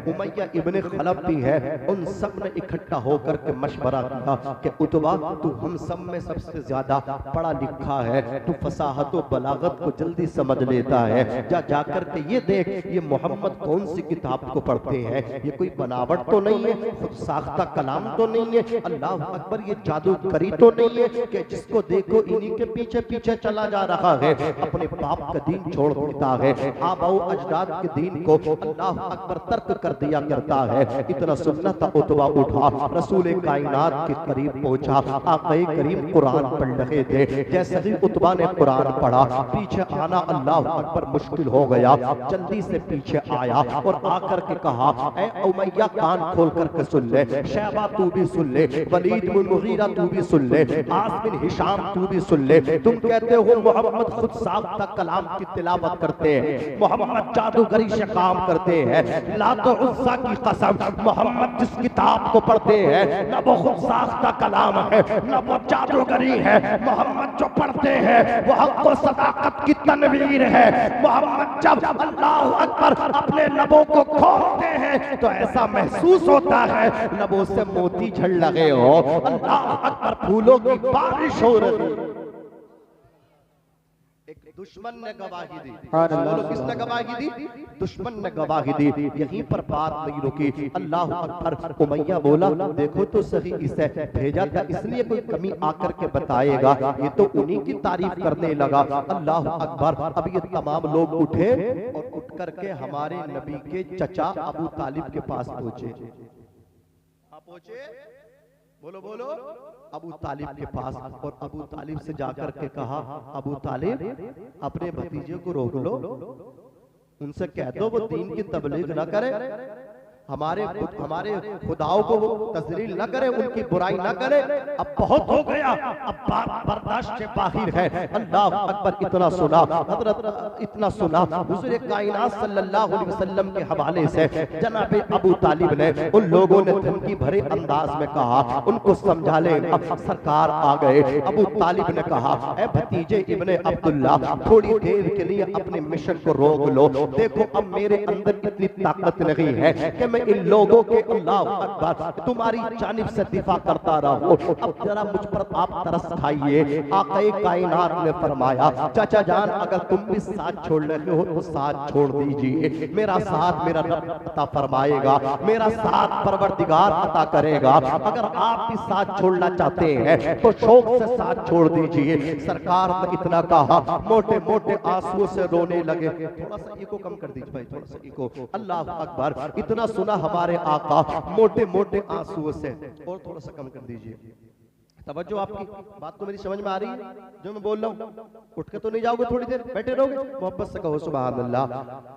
उमैया इब्ने खलफ भी है, उन सब ने इकट्ठा होकर के मशवरा किया कि उतबा तू हम सब में सबसे ज्यादा पढ़ा लिखा है, तू फसाहत व बलागत को जल्दी समझ लेता है, जाकर के ये देख ये मोहम्मद कौन सी किताब को पढ़ते हैं, ये कोई बनावट तो नहीं है, खुद साख्ता कलाम तो नहीं है, अल्लाह अकबर ये जादूगरी तो नहीं है कि जिसको देखो इन्हीं के पीछे पीछे चला जा रहा है, अपने बाप का दीन छोड़ देता है, आबाओ अजदाद के दीन को अल्लाह अकबर तर्क कर दिया करता है। इतना सुनना था उतबा उठा, रसूल कायनात के करीब पहुंचा, आक़ाए करीम कुरान पढ़ रहे थे। जैसे ही उतबा ने कुरान पढ़ा, पीछे आना अल्लाह अकबर मुश्किल हो गया, जल्दी से पीछे आया और आकर के कहा, ऐ उमैया कान खोल करके सुन ले, शैबा तू भी सुन ले, वलीद बिन मुगीरा तू भी सुन ले, आस बिन हिशाम तू भी सुन ले। तुम कहते हो मोहम्मद खुद साख्ता कलाम की तिलावत करते हैं, मोहम्मद जादूगरी से काम करते हैं, लात उज़्ज़ा की कसम मोहम्मद जिस किताब को पढ़ते हैं न वो खुद साख्ता कलाम है न वो जादूगरी है, मोहम्मद जो पढ़ते हैं वो हक़ व सदाकत की तनवीर है। मोहम्मद जब अल्लाह अकबर अपने लबों को खोलते हैं तो ऐसा महसूस होता है लबों से मोती झड़ लगे हो, अल्लाह अकबर फूलों की बारिश हो रही। एक दुश्मन ने गवाही दी, किसने गवाही दी? दुश्मन ने गवाही दी। यहीं पर बात नहीं रुकी, अल्लाह अकबर। उमैया बोला देखो तो सही, इसे भेजा था इसलिए कोई कमी आकर के बताएगा, ये तो उन्हीं की तारीफ करने लगा। अल्लाह अकबर। अब ये तमाम लोग उठे और उठ करके हमारे नबी के चचा अबू तालिब के पास पहुंचे। बोलो बोलो, अबू तालिब के पास। और अबू तालिब से जाकर के कहा, अबू तालिब अपने भतीजे को रोक लो, उनसे कह दो वो दीन की तबलीग न करे, हमारे खुदाओं को वो तजलील न करे, उनकी बुराई न करे। अब बहुत हो गया, अब बर्दाश्त से बाहर है। अल्लाह अकबर। इतना सुना हजरत, इतना सुना हुजूर कायनात सल्लल्लाहु अलैहि वसल्लम के हवाले से जनाब अबू तालिब ने उन लोगों ने धमकी भरे अंदाज में कहा, उनको समझा ले अब सरकार आ गए। अबू तालिब ने कहा, ऐ भतीजे इब्ने अब्दुल्ला थोड़ी देर के लिए अपने मिशन को रोक लो, देखो अब मेरे अंदर इतनी ताकत नहीं है कि मैं इन लोगों के अल्लाह अकबर तुम्हारी जानिब से दिफा करता रहूं, अब जरा मुझ पर आप तरस खाइए। आक़ाए कायनात ने फरमाया, चाचा जान अगर तुम भी साथ छोड़ रहे हो तो साथ छोड़ दीजिए, मेरा साथ मेरा रब अता फरमाएगा, मेरा साथ परवरदिगार अता करेगा। अगर आप भी साथ छोड़ना चाहते हैं तो शौक से साथ छोड़ दीजिए। सरकार ने इतना कहा, मोटे मोटे आंसुओं से रोने लगे। थोड़ा सा इको कम कर दीजिए भाई, थोड़ा सा इको। अल्लाह अकबर। इतना सुना हमारे आका मोटे मोटे आंसुओं से, और थोड़ा सा कम कर दीजिए। तवज्जो, आपकी बात तो मेरी समझ में आ रही है जो मैं बोल रहा हूँ? उठ के तो नहीं जाओगे, थोड़ी देर बैठे रहोगे? मोहब्बत से कहो सुभान अल्लाह।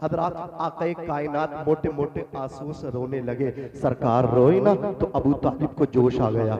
हज़रात आक़ाए कायनात मोटे मोटे आंसुओं से रोने लगे। सरकार रोई ना तो अबू तालिब को जोश आ गया,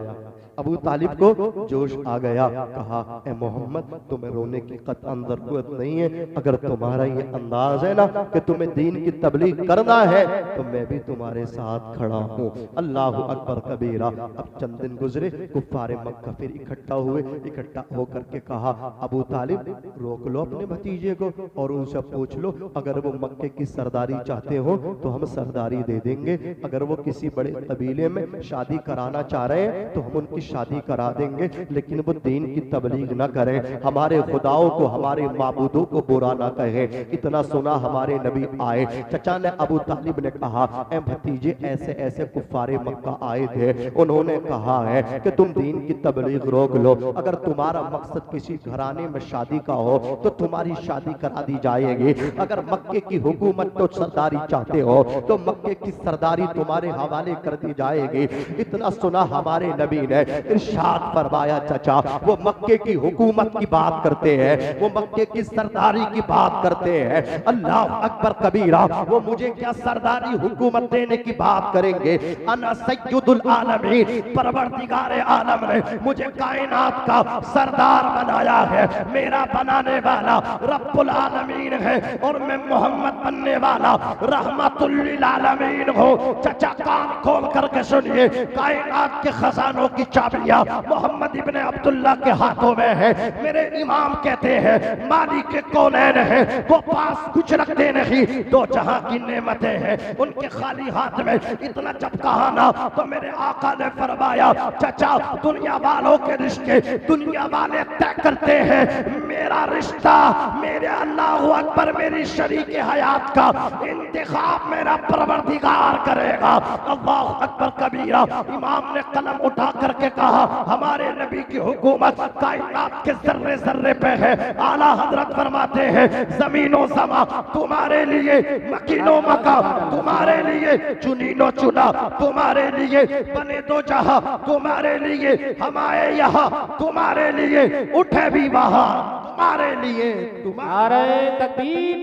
अबू तालिब को जोश आ गया। कहा, ए मोहम्मद तुम्हें रोने की कतई ज़रूरत नहीं है, अगर तुम्हारा ये अंदाज है ना कि तुम्हें दीन की तबलीग करना है तो मैं भी तुम्हारे साथ खड़ा हूँ। अल्लाह अकबर कबीरा। अब चंद दिन गुजरे, कुफ्फारे मक्का फिर इकट्ठा हुए। इकट्ठा होकर के कहा, अबू तालिब रोक लो अपने भतीजे को और उनसे पूछ लो, अगर वो मक्के की सरदारी चाहते हो तो हम सरदारी दे देंगे, अगर वो किसी बड़े कबीले में शादी कराना चाह रहे हैं तो हम उनकी शादी करा देंगे, लेकिन वो दीन की तबलीग न करें, हमारे खुदाओं को हमारे माबूदों को बुरा ना कहे। इतना सुना हमारे नबी आए। चचा ने अबू तालिब ने कहा, ए भतीजे ऐसे ऐसे कुफ्फारे मक्का आए थे, उन्होंने कहा है कि तुम दीन की तबलीग रोक लो, अगर तुम्हारा मकसद किसी घराने में शादी का हो तो तुम्हारी शादी करा दी जाएगी, अगर मक्के की हुकूमत तो सरदारी चाहते हो तो मक्के की सरदारी तुम्हारे हवाले कर दी जाएगी। इतना सुना हमारे नबी ने इरशाद फरमाया, चचा वो मक्के की हुकूमत की बात करते हैं, वो मक्के की सरदारी की बात करते हैं, अल्लाह अकबर कबीरा, वो मुझे क्या सरदारी हुकूमत देने की बात करेंगे? अना सय्यदुल आलमीन, परवरदिगार आलम ने मुझे कायनात का सरदार बनाया है, मेरा बनाने वाला रब्बुल आलमीन है और मैं मोहम्मद बनने वाला रहमतुल लिल आलमीन हूँ। चचा कान खोल करके सुनिए, कायनात के खजानों की चाबियां मोहम्मद इब्ने अब्दुल्ला के हाथों में है। मेरे इमाम कहते हैं मालिक के कौनैन है, वो पास कुछ रखते नहीं, दो जहां की नेमतें हैं उनके खाली हाथ में। इतना जब कहा ना तो मेरे आका ने फरमाया, चाचा दुनिया वालों के रिश्ते दुनिया वाले तय करते हैं, मेरा रिश्ता मेरे अल्लाह अकबर मेरी शरीक हयात का इंतखाब मेरा परवरदिगार करेगा। अल्लाह अकबर कबीरा। इमाम ने कलम उठा करके कहा, हमारे नबी की हुकूमत कायनात के जर्रे जर्रे पे है। आला हजरत फरमाते हैं, जमीनो समा तुम्हारे लिए, मकीनो मका तुम्हारे लिए, चुनीनो चुना तुम्हारे लिए, बने दो जहां तुम्हारे लिए, हमारे यहाँ तुम्हारे लिए, उठे भी वहां तुम्हारे लिए। नारे तकबीर,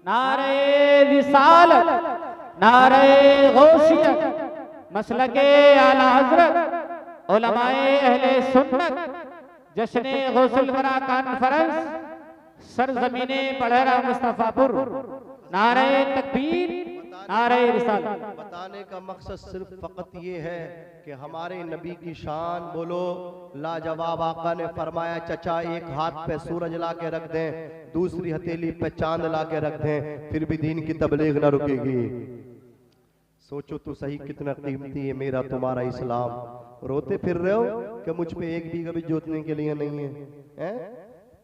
नारे रिसालत, नारे गौसियत, मसलके आला हजरत, उलमाए अहले सुन्नत, जश्ने गौसुल वरा कॉन्फ्रेंस, सरजमीने बड़हरा मुस्तफापुर। नारे तकबीर, नारे रिसालत। बताने का मकसद सिर्फ फकत ये है कि हमारे नबी की शान बोलो। लाजवाब आका ने फरमाया, चचा एक हाथ पे सूरज ला के रख दें, दूसरी हथेली पे चांद ला के रख दें, फिर भी दीन की तबलीग न रुकेगी। सोचो तो सही कितना कीमती है मेरा तुम्हारा इस्लाम। रोते फिर रहे हो कि मुझ पे एक बीघा भी जोतने के लिए नहीं है, हैं?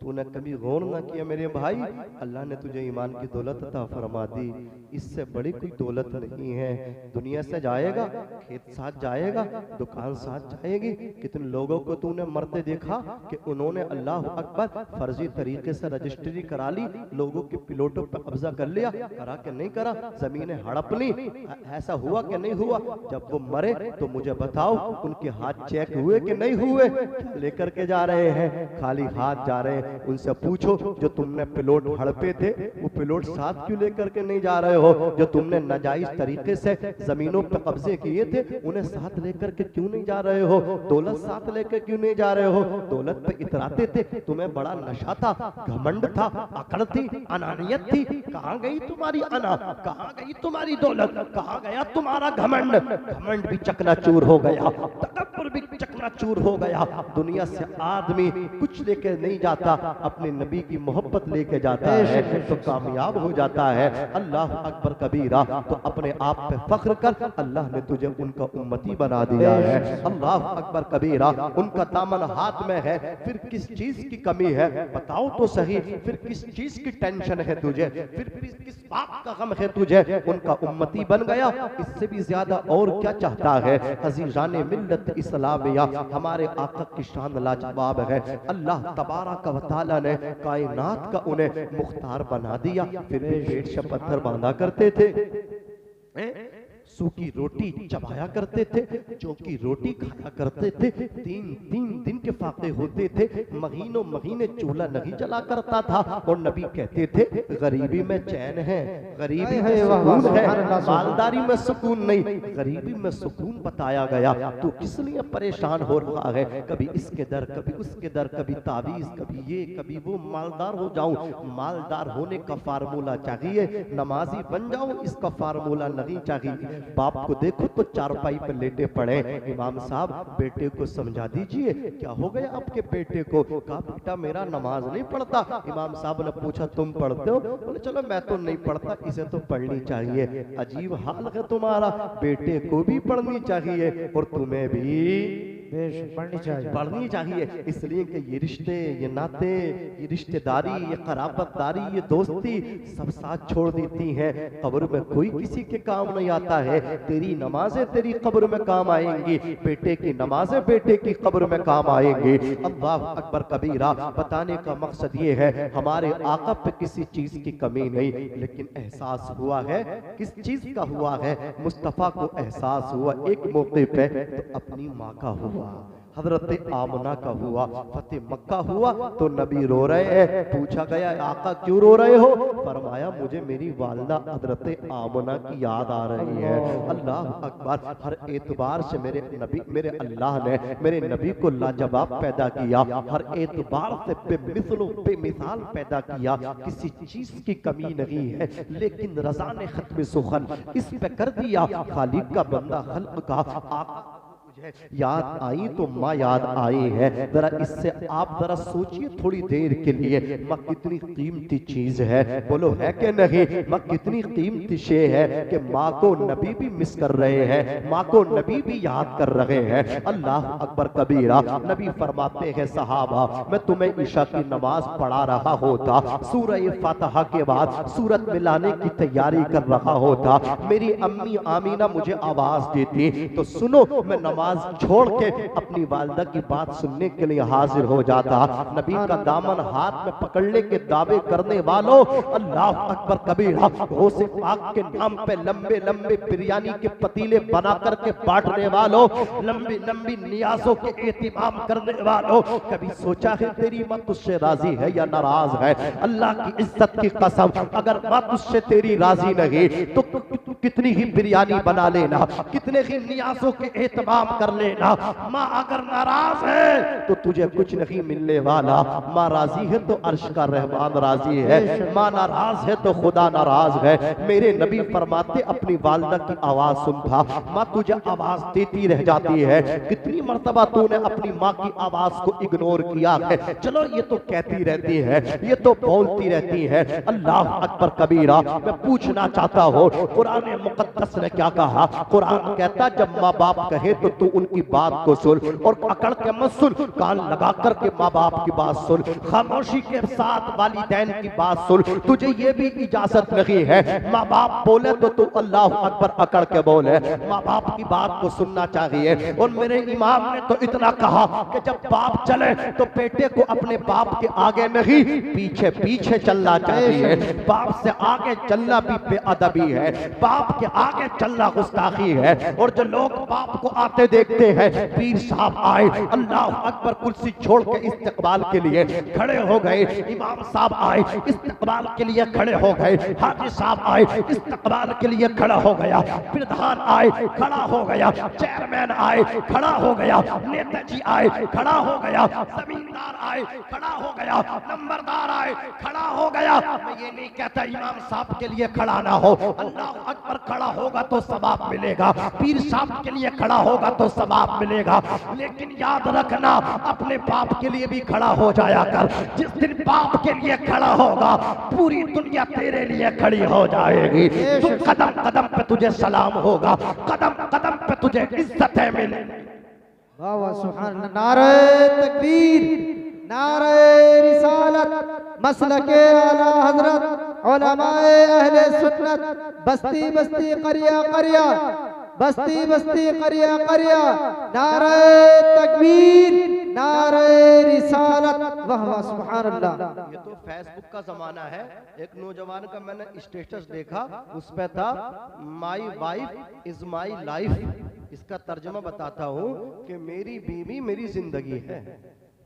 तूने कभी गौर ना किया मेरे भाई, अल्लाह ने तुझे ईमान की दौलत अता फरमा दी, इससे बड़ी कोई दौलत नहीं है। दुनिया से जाएगा, खेत साथ जाएगा, दुकान साथ जाएगी। कितने लोगों को तूने मरते देखा कि उन्होंने अल्लाह अकबर फर्जी तरीके से रजिस्ट्री करा ली, लोगों के पिलोटों पर कब्जा कर लिया, करा के नहीं करा, जमीनें हड़प ली। ऐसा हुआ कि नहीं हुआ? जब वो मरे तो मुझे बताओ, उनके हाथ चेक हुए कि नहीं हुए? लेकर के जा रहे हैं, खाली हाथ जा रहे हैं। उनसे पूछो, जो तुमने पिलोट हड़पे थे वो पिलोट साथ क्यों लेकर के नहीं जा रहे हो? जो तुमने नाजायज तरीके से जमीनों पर कब्जे किए थे उन्हें साथ लेकर के क्यों नहीं जा रहे हो? दौलत साथ लेकर क्यों नहीं जा रहे हो? दौलत पे इतराते थे, तुम्हें बड़ा नशा था, घमंड था, अकड़ थी, अनानियत थी। कहाँ गई तुम्हारी अना? कहाँ गई तुम्हारी दौलत? कहाँ गया तुम्हारा घमंड? घमंड भी चकनाचूर हो गया, तकब्बुर भी चकनाचूर हो गया। दुनिया से आदमी कुछ लेके नहीं जाता, अपने नबी की मोहब्बत लेके जाता है तो कामयाब हो जाता है। अल्लाह अकबर कबीरा। तो अपने आप पे फख्र कर, अल्लाह ने तुझे उनका उम्मती बना दिया है। अल्लाह अकबर कबीरा। उनका दामन हाथ में है, फिर किस चीज की कमी है बताओ तो सही? फिर किस चीज की टेंशन है तुझे? फिर किस बात का गम है तुझे? उनका उम्मती बन गया, इससे भी ज्यादा और क्या चाहता है? अजीजाने मिल्लत इस्लामिया, हमारे आका की शान लाजवाब है। अल्लाह तबारक व तआला ने कायनात का उन्हें मुख्तार बना दिया, फिर भी पेट से पत्थर बांधा करते थे, सूखी रोटी चबाया करते थे, चौकी रोटी खाया करते थे, तीन तीन दिन के फाके होते थे, महीनों महीने चूल्हा नहीं जला करता था। और नबी कहते थे, गरीबी में चैन है, गरीबी में सुकून है, मालदारी में सुकून नहीं, गरीबी में सुकून बताया गया। तो किस लिए परेशान हो रहा है? कभी इसके दर, कभी उसके दर, कभी तावीज, कभी ये, कभी वो। मालदार हो जाऊं, मालदार होने का फार्मूला चाहिए, नमाजी बन जाऊं इसका फार्मूला नहीं चाहिए। बाप को देखो तो चारपाई पर लेटे पड़े, इमाम साहब बेटे को समझा दीजिए, क्या हो गया आपके बेटे को? कहा बेटा मेरा नमाज नहीं पढ़ता। इमाम साहब ने पूछा तुम पढ़ते हो? बोले चलो मैं तो नहीं पढ़ता, इसे तो पढ़नी चाहिए। अजीब हाल है तुम्हारा, बेटे को भी पढ़नी चाहिए और तुम्हें भी पढ़नी चाहिए। इसलिए कि ये रिश्ते, ये नाते, ये रिश्तेदारी, ये कराबतदारी, ये दोस्ती सब साथ छोड़ देती हैं। कब्र में कोई किसी के काम नहीं आता है। तेरी नमाजें तेरी कब्र में काम आएंगी, बेटे की नमाजें बेटे की कब्र में काम आएंगी। अल्लाह अकबर कबीरा। बताने का मकसद ये है, हमारे आका पे किसी चीज की कमी नहीं, लेकिन एहसास हुआ है। किस चीज का हुआ है? मुस्तफा को एहसास हुआ एक मौके पे, तो अपनी माँ का हुआ, हजरत आमना का हुआ। फतेह मक्का हुआ तो नबी रो रहे हैं। पूछा गया आका क्यों रो रहे हो? फरमाया मुझे मेरी वालिदा हजरत आमना की याद आ रही है। अल्लाह अकबर। हर एतबार से मेरे नबी, मेरे अल्लाह ने मेरे नबी को लाजवाब पैदा किया, हर एतबार से बेमिसाल पैदा किया, किसी चीज की कमी नहीं है। लेकिन रजा ने खत्म सुखन इस पे कर दिया, खालिक का बंदा खल्क का आका याद आई तो माँ याद आई है। जरा इससे आप जरा सोचिए थोड़ी देर के लिए, माँ कितनी कीमती चीज है, बोलो है कि नहीं? माँ कितनी कीमती शे है कि माँ को नबी भी मिस कर रहे हैं, माँ को नबी भी याद कर रहे हैं। अल्लाह अकबर कबीरा। नबी फरमाते हैं सहाबा, मैं तुम्हें ईशा की नमाज पढ़ा रहा होता, सूरह फातिहा के बाद सूरत मिलाने की तैयारी कर रहा होता, मेरी अम्मी आमीना मुझे आवाज देती तो सुनो, मैं नमाज छोड़ के अपनी वालिदा की बात सुनने के लिए हाजिर हो जाता। नबी का दामन हाथ में पकड़ने के दावे करने वालों, अल्लाह अकबर कबीरा, गौसे पाक के नाम पे लंबे लंबे बिरयानी के पतीले बना करके बांटने वालों, लंबी लंबी नियाजों के एहतिमाम करने वालों, कभी सोचा है तेरी माँ तुझसे राजी है या नाराज है? अल्लाह की इज्जत की कसम, अगर माँ तुझसे तेरी राजी नहीं तो कितनी ही बिरयानी बना लेना, कितने ही नियाजों के एहतमाम कर लेना, माँ अगर नाराज है तो तुझे कुछ नहीं मिलने वाला। माँ राजी है तो अर्श का रहमान राजी है, माँ नाराज है तो खुदा नाराज है। मेरे नबी फरमाते अपनी वालिदा की आवाज सुनता, माँ तुझे आवाज देती रह जाती है। कितनी मर्तबा तूने अपनी माँ की आवाज को इग्नोर किया है? चलो ये तो कहती रहती है, ये तो बोलती रहती है। अल्लाह अकबर कबीरा। मैं पूछना चाहता हूँ, कुरान मुकद्दस ने क्या कहा? कुरान कहता जब माँ बाप कहे तो तू उनकी बात को सुन, और अकड़ के मत सुन, कान लगा करके माँ बाप की बात सुन, खामोशी के साथ वालिदैन की बात सुन। तुझे ये भी इजाजत नहीं है माँ बाप बोले तो तू अल्लाह अकबर अकड़ के बोले, माँ बाप की बात को सुनना चाहिए। और मेरे इमाम ने तो इतना कहा कि जब बाप चले तो बेटे को अपने बाप के आगे नहीं पीछे पीछे चलना चाहिए। बाप से आगे चलना भी बेअदबी है, बाप के आगे चलना गुस्ताखी है। और जो लोग बाप को आते देखते हैं, पीर साहब आए, अल्लाह अकबर, कुर्सी छोड़ के इस्तकबाल के लिए खड़े हो गए, इमाम साहब आए इस्तकबाल के लिए खड़े हो गए, हाजी साहब आए इस्तकबाल के लिए खड़ा हो गया, प्रधान आए खड़ा हो गया, चेयरमैन आए खड़ा हो गया, नेताजी आए खड़ा हो गया, जमींदार आए खड़ा हो गया, नंबरदार आए खड़ा हो गया। मैं ये नहीं कहता इमाम साहब के लिए खड़ा ना हो, अल्लाह अकबर खड़ा होगा तो सवाब मिलेगा, पीर साहब के लिए खड़ा होगा तो सवाब मिलेगा। लेकिन याद रखना, अपने बाप के लिए भी खड़ा हो जाया कर। जिस दिन बाप के लिए खड़ा होगा, पूरी दुनिया तेरे लिए खड़ी हो जाएगी। तुम कदम कदम पे तुझे सलाम होगा, कदम कदम पे तुझे इज्जतें मिलेंगी। वाह वाह सुभान अल्लाह। नारे तकबीर, नारे रिसालत, मसलके आला हजरत, उलमाए अहले सुन्नत, बस्ती बस्ती करिया करिया, बस्ती बस्ती करिया करिया, नारे तकबीर, नारे रिसालत, वाह वाह सुभान अल्लाह। ये तो फेसबुक का जमाना है। एक नौजवान का मैंने स्टेटस देखा, उस पे था my wife is my life. इसका तर्जुमा बताता हूँ कि मेरी बीवी मेरी जिंदगी है।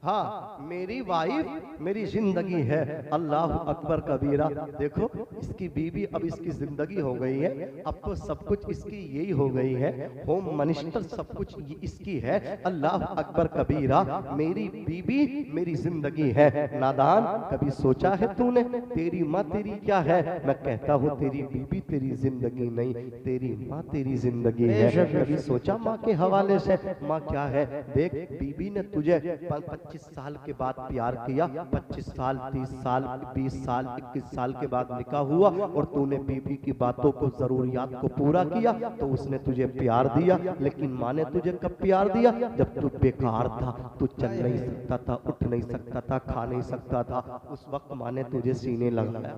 हाँ, मेरी वाइफ मेरी जिंदगी है। अल्लाह अकबर कबीरा। देखो, इसकी बीवी अब इसकी जिंदगी हो गई है, अब तो सब कुछ इसकी यही हो गई है, होम मिनिस्टर सब कुछ इसकी है। अल्लाह अकबर कबीरा। मेरी बीवी मेरी जिंदगी है। नादान, कभी सोचा है तूने तेरी माँ तेरी क्या है? मैं कहता हूँ तेरी बीवी तेरी जिंदगी नहीं, तेरी माँ तेरी जिंदगी है। कभी सोचा माँ के हवाले से माँ क्या है? देख, बीवी ने तुझे 25 साल के बाद प्यार किया, 25 साल 30 साल 20 साल 21 साल के बाद निकाह हुआ, और तूने बीवी की बातों को जरूरियात को पूरा किया तो उसने तुझे प्यार दिया। लेकिन माँ ने तुझे कब प्यार दिया? जब तू बेकार था, तू चल नहीं सकता था, उठ नहीं सकता था, खा नहीं सकता था, उस वक्त माँ ने तुझे सीने लगाया।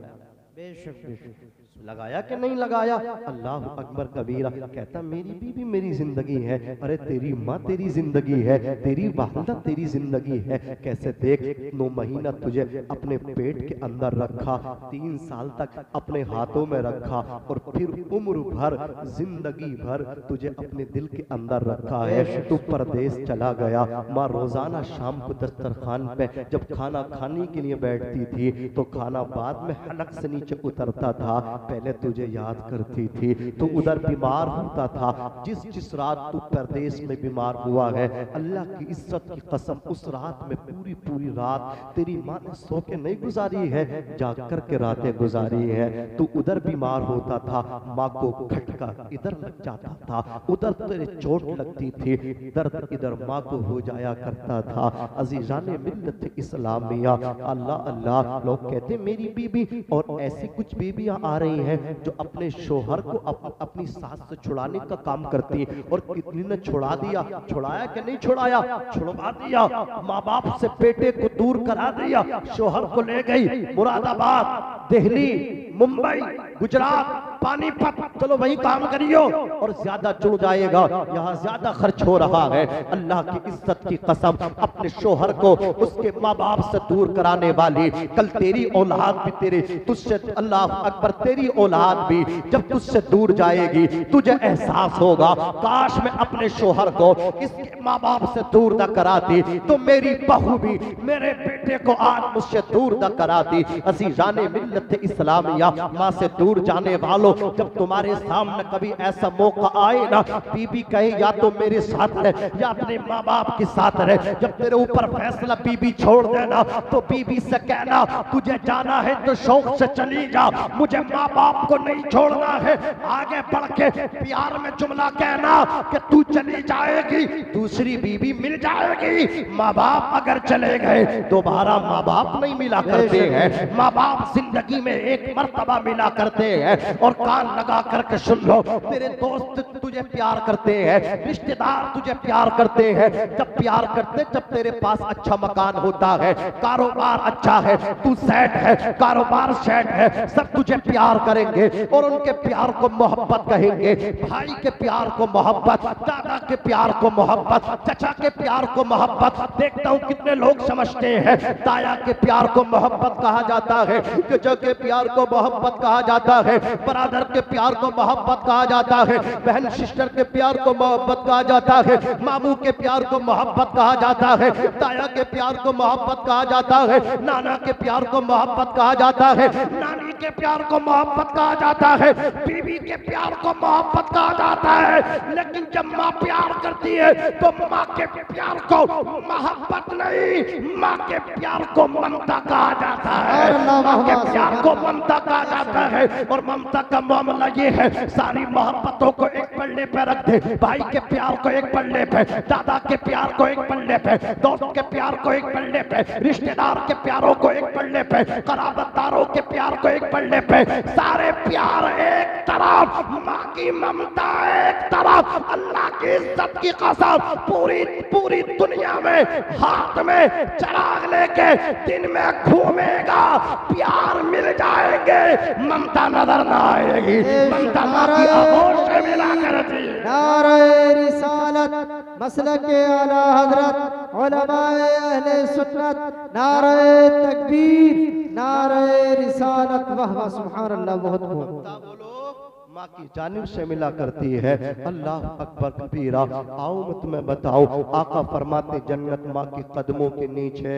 लगाया कि नहीं लगाया? अल्लाह अकबर कबीरा। कहता मेरी बीवी मेरी जिंदगी है। अरे तेरी माँ तेरी जिंदगी है, तेरी वालिदा तेरी जिंदगी है। कैसे देख, 9 महीना तुझे अपने पेट के अंदर रखा, 3 साल तक अपने हाथों में रखा, और फिर उम्र भर जिंदगी भर तुझे अपने दिल के अंदर रखा है। तू परदेश चला गया। माँ रोजाना शाम को दस्तरखान पे जब खाना खाने के लिए बैठती थी तो खाना बाद में हलक से नीचे उतरता था। पहले तुझे याद करती थी, तू उधर बीमार होता था, जिस रात तू परदेश में बीमार हुआ है, अल्लाह की इज्जत की कसम उस रात में पूरी पूरी रात तेरी माँ ने सो के नहीं गुजारी है, जाग कर के रातें गुजारी है। तू उधर बीमार होता था, माँ को खटका इधर लग जाता था, उधर तेरे चोट लगती थी, दर्द इधर माँ को हो जाया करता था। अजीजाने मिल्लत इस्लामिया, अल्लाह अल्लाह, लोग कहते मेरी बीबी, और ऐसी कुछ बीबियां आ रही हैं जो अपने शोहर को अपनी सास से छुड़ाने का काम करती है, और कितनी ने छुड़ा दिया, छुड़ाया कि नहीं छुड़ाया, छुड़वा दिया, माँ बाप से बेटे को दूर करा दिया, शोहर को ले गई मुरादाबाद, दिल्ली, मुंबई, गुजरात, पानीपत, चलो वही काम करियो और ज्यादा जुड़ जाएगा, यहाँ ज्यादा खर्च हो रहा है। अल्लाह की इज्जत की कसम, अपने शोहर को उसके माँ बाप से दूर कराने वाली, कल तेरी औलाद भी तेरे तुझसे, अल्लाह अकबर, तेरी औलाद भी जब तुझसे दूर जाएगी तुझे एहसास होगा, काश मैं अपने शोहर को इसके माँ बाप से दूर न कराती तो मेरी बहू भी मेरे बेटे को आज मुझसे दूर न कराती। अज़ीज़ाने मिल्लत इस्लामिया, माँ से दूर जाने वालों, जब तुम्हारे सामने कभी ऐसा मौका आए ना, बीबी कहे या तो मेरे साथ रहे या अपने माँ बाप के साथ रहे, जब तेरे ऊपर फैसला बीबी छोड़ देना तो बीबी से कहना तुझे जाना है तो शौक से चली जा, मुझे माँ बाप को नहीं छोड़ना है। आगे बढ़ के प्यार में जुमला कहना कि तू चली जाएगी दूसरी बीबी मिल जाएगी। माँ बाप अगर चले गए दोबारा माँ बाप नहीं मिला करते हैं, माँ बाप जिंदगी में एक मर्तबा मिला करते हैं। और कान लगा करके सुन लो, तेरे दोस्त तुझे प्यार करते हैं, रिश्तेदार तुझे प्यार करते हैं, जब प्यार करते जब तेरे पास अच्छा मकान होता है, कारोबार अच्छा है, तू सेट है, कारोबार सेट है, सब तुझे प्यार करेंगे और उनके प्यार को मोहब्बत कहेंगे, भाई के प्यार को मोहब्बत, दादा के प्यार को मोहब्बत, चचा के प्यार को मोहब्बत। देखता हूँ कितने लोग समझते हैं ताया के प्यार को मोहब्बत कहा जाता है, चचा के प्यार को मोहब्बत कहा जाता है, ब्रदर के प्यार को मोहब्बत कहा जाता है, बहन सिस्टर के प्यार को मोहब्बत कहा जाता है, मामू के प्यार को मोहब्बत कहा जाता है, ताया के प्यार को मोहब्बत कहा जाता है, नाना के प्यार को मोहब्बत कहा जाता है, नानी के प्यार को मोहब्बत कहा जाता है, बीवी के प्यार को मोहब्बत कहा जाता है। लेकिन जब माँ प्यार करती है तो माँ के प्यार को मोहब्बत नहीं, माँ के प्यार को ममता कहा जाता है, माँ के प्यार को ममता कहा जाता है। और ममता का मामला ये है, सारी मोहब्बतों को एक पल्ले पे रख दे, भाई के प्यार को एक पल्ले पे, दादा के प्यार को एक पल्ले पे, दोस्त के प्यार को एक पल्ले पे, रिश्तेदार के प्यारों को एक पल्ले पे, कराबतदारों के प्यार को एक पल्ले पे, सारे प्यार एक तरफ, माँ की ममता एक तरफ। अल्लाह की इज्जत की कसम, पूरी पूरी दुनिया में हाथ में चिराग लेके दिन में घूमेगा, प्यार मिल जाएंगे, ममता नजर ना आएगी, ममता माँ की आगोश से मिला करती। नारे रिसालत मसलके आला हजरत उलमाए अहले सुन्नत, नारे तकबीर, नारे रिसालत, वाह वाह सुभान अल्लाह, बहुत बहुत माँ की जानिब से मिला करती है। अल्लाह अकबर कबीरा। आओ मैं तुम्हें बताऊं, आका फरमाते जन्नत माँ के कदमों के नीचे,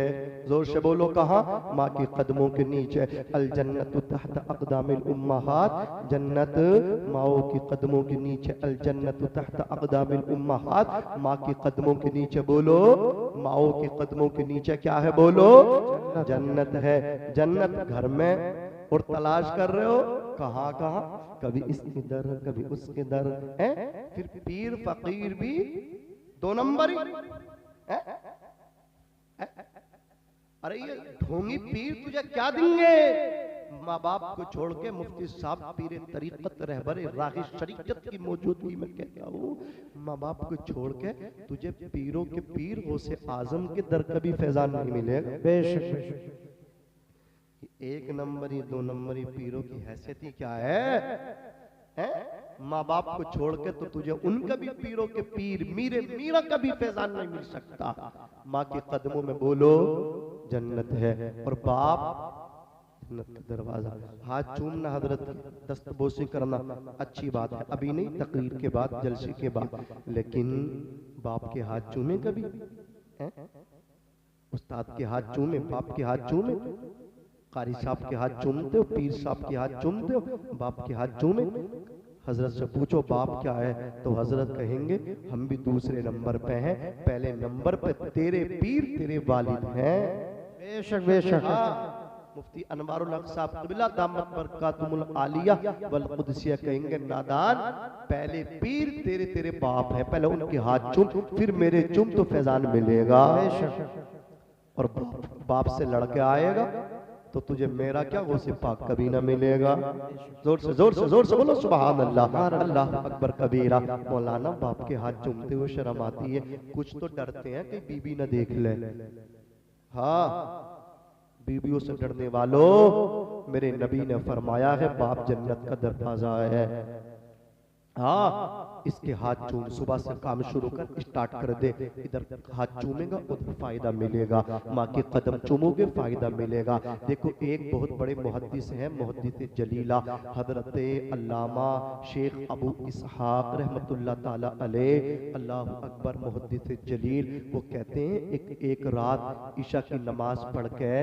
जोर से बोलो कहाँ, माँ के कदमों के नीचे। अल जन्नत तहत अक़दामिल उम्महात, जन्नत माओ के कदमों के नीचे। अल जन्नत तहत अक़दामिल उम्महात, माँ के कदमों के नीचे। बोलो माओ के कदमों के नीचे क्या है, बोलो जन्नत है। जन्नत घर में और तलाश कर रहे हो कहाँ कहाँ, कभी इसके दर कभी उसके दर है। फिर पीर फकीर भी दो नंबर ही है? अरे ये ढोंगी पीर तुझे क्या देंगे? माँ बाप को छोड़ के मुफ्ती साहब पीर तरीकत रहबरे राही शरीयत की मौजूदगी में कहता हूँ, माँ बाप को छोड़ के तुझे पीरों के पीर गौसे आजम के दर कभी फैजान नहीं मिलेगा। बेशक एक नंबरी दो नंबरी पीरों की हैसियत ही क्या है? माँ बाप को छोड़ के तो तुझे उनका भी पीरों के पीर मीरा का भी फैजान नहीं मिल सकता। माँ के कदमों में बोलो जन्नत है, और बाप जन्नत का दरवाजा। हाथ चूमना हजरत, दस्तबोसी करना अच्छी बात है, अभी नहीं, तकरीर के बाद, जलसे के बाद, लेकिन बाप के हाथ चूमे कभी, उस्ताद के हाथ चूमे, बाप के हाथ चूमे, कारी साहब के हाथ चूमते हो, पीर साहब के हाथ चूमते हो, बाप के हाथ चूमे। हजरत से पूछो बाप क्या है, तो हजरत कहेंगे हम भी दूसरे नंबर पे हैं, पहले नंबर पे तेरे पीर तेरे वालिद हैं। बेशक बेशक। मुफ्ती अनवारुल हक साहब क़िबला दामत बरकातुहुल आलिया वल कुदसिया कहेंगे नादान, पहले पीर तेरे तेरे बाप है, पहले उनके हाथ चूम, फिर मेरे चूम तो फैजान मिलेगा। और बाप से लड़के आएगा तो तुझे मेरा क्या गौसे पाक कभी ना मिलेगा। जोर से जोर से जोर से बोलो सुभान अल्लाह, अल्लाह अकबर कबीरा। मौलाना बाप के हाथ चूमते हुए शर्म आती है, कुछ तो डरते हैं कि बीबी ना देख ले। हाँ, बीबियों से डरने वालों, मेरे नबी ने फरमाया है बाप जन्नत का दरवाजा है। हाँ, इसके हाथ चूम, सुबह से काम शुरू कर स्टार्ट कर दे, इधर हाथ चूमेगा उधर फायदा मिलेगा, माँ के कदम चूमोगे फायदा मिलेगा। देखो एक बहुत बड़े मुहद्दिस हैं, मुहद्दिस जलीला हजरत अल्लामा शेख अबू इसहाक रहमतुल्लाह ताला अलैह, अल्लाह अकबर मुहद्दिस जलील, वो कहते हैं एक रात ईशा की नमाज पढ़ के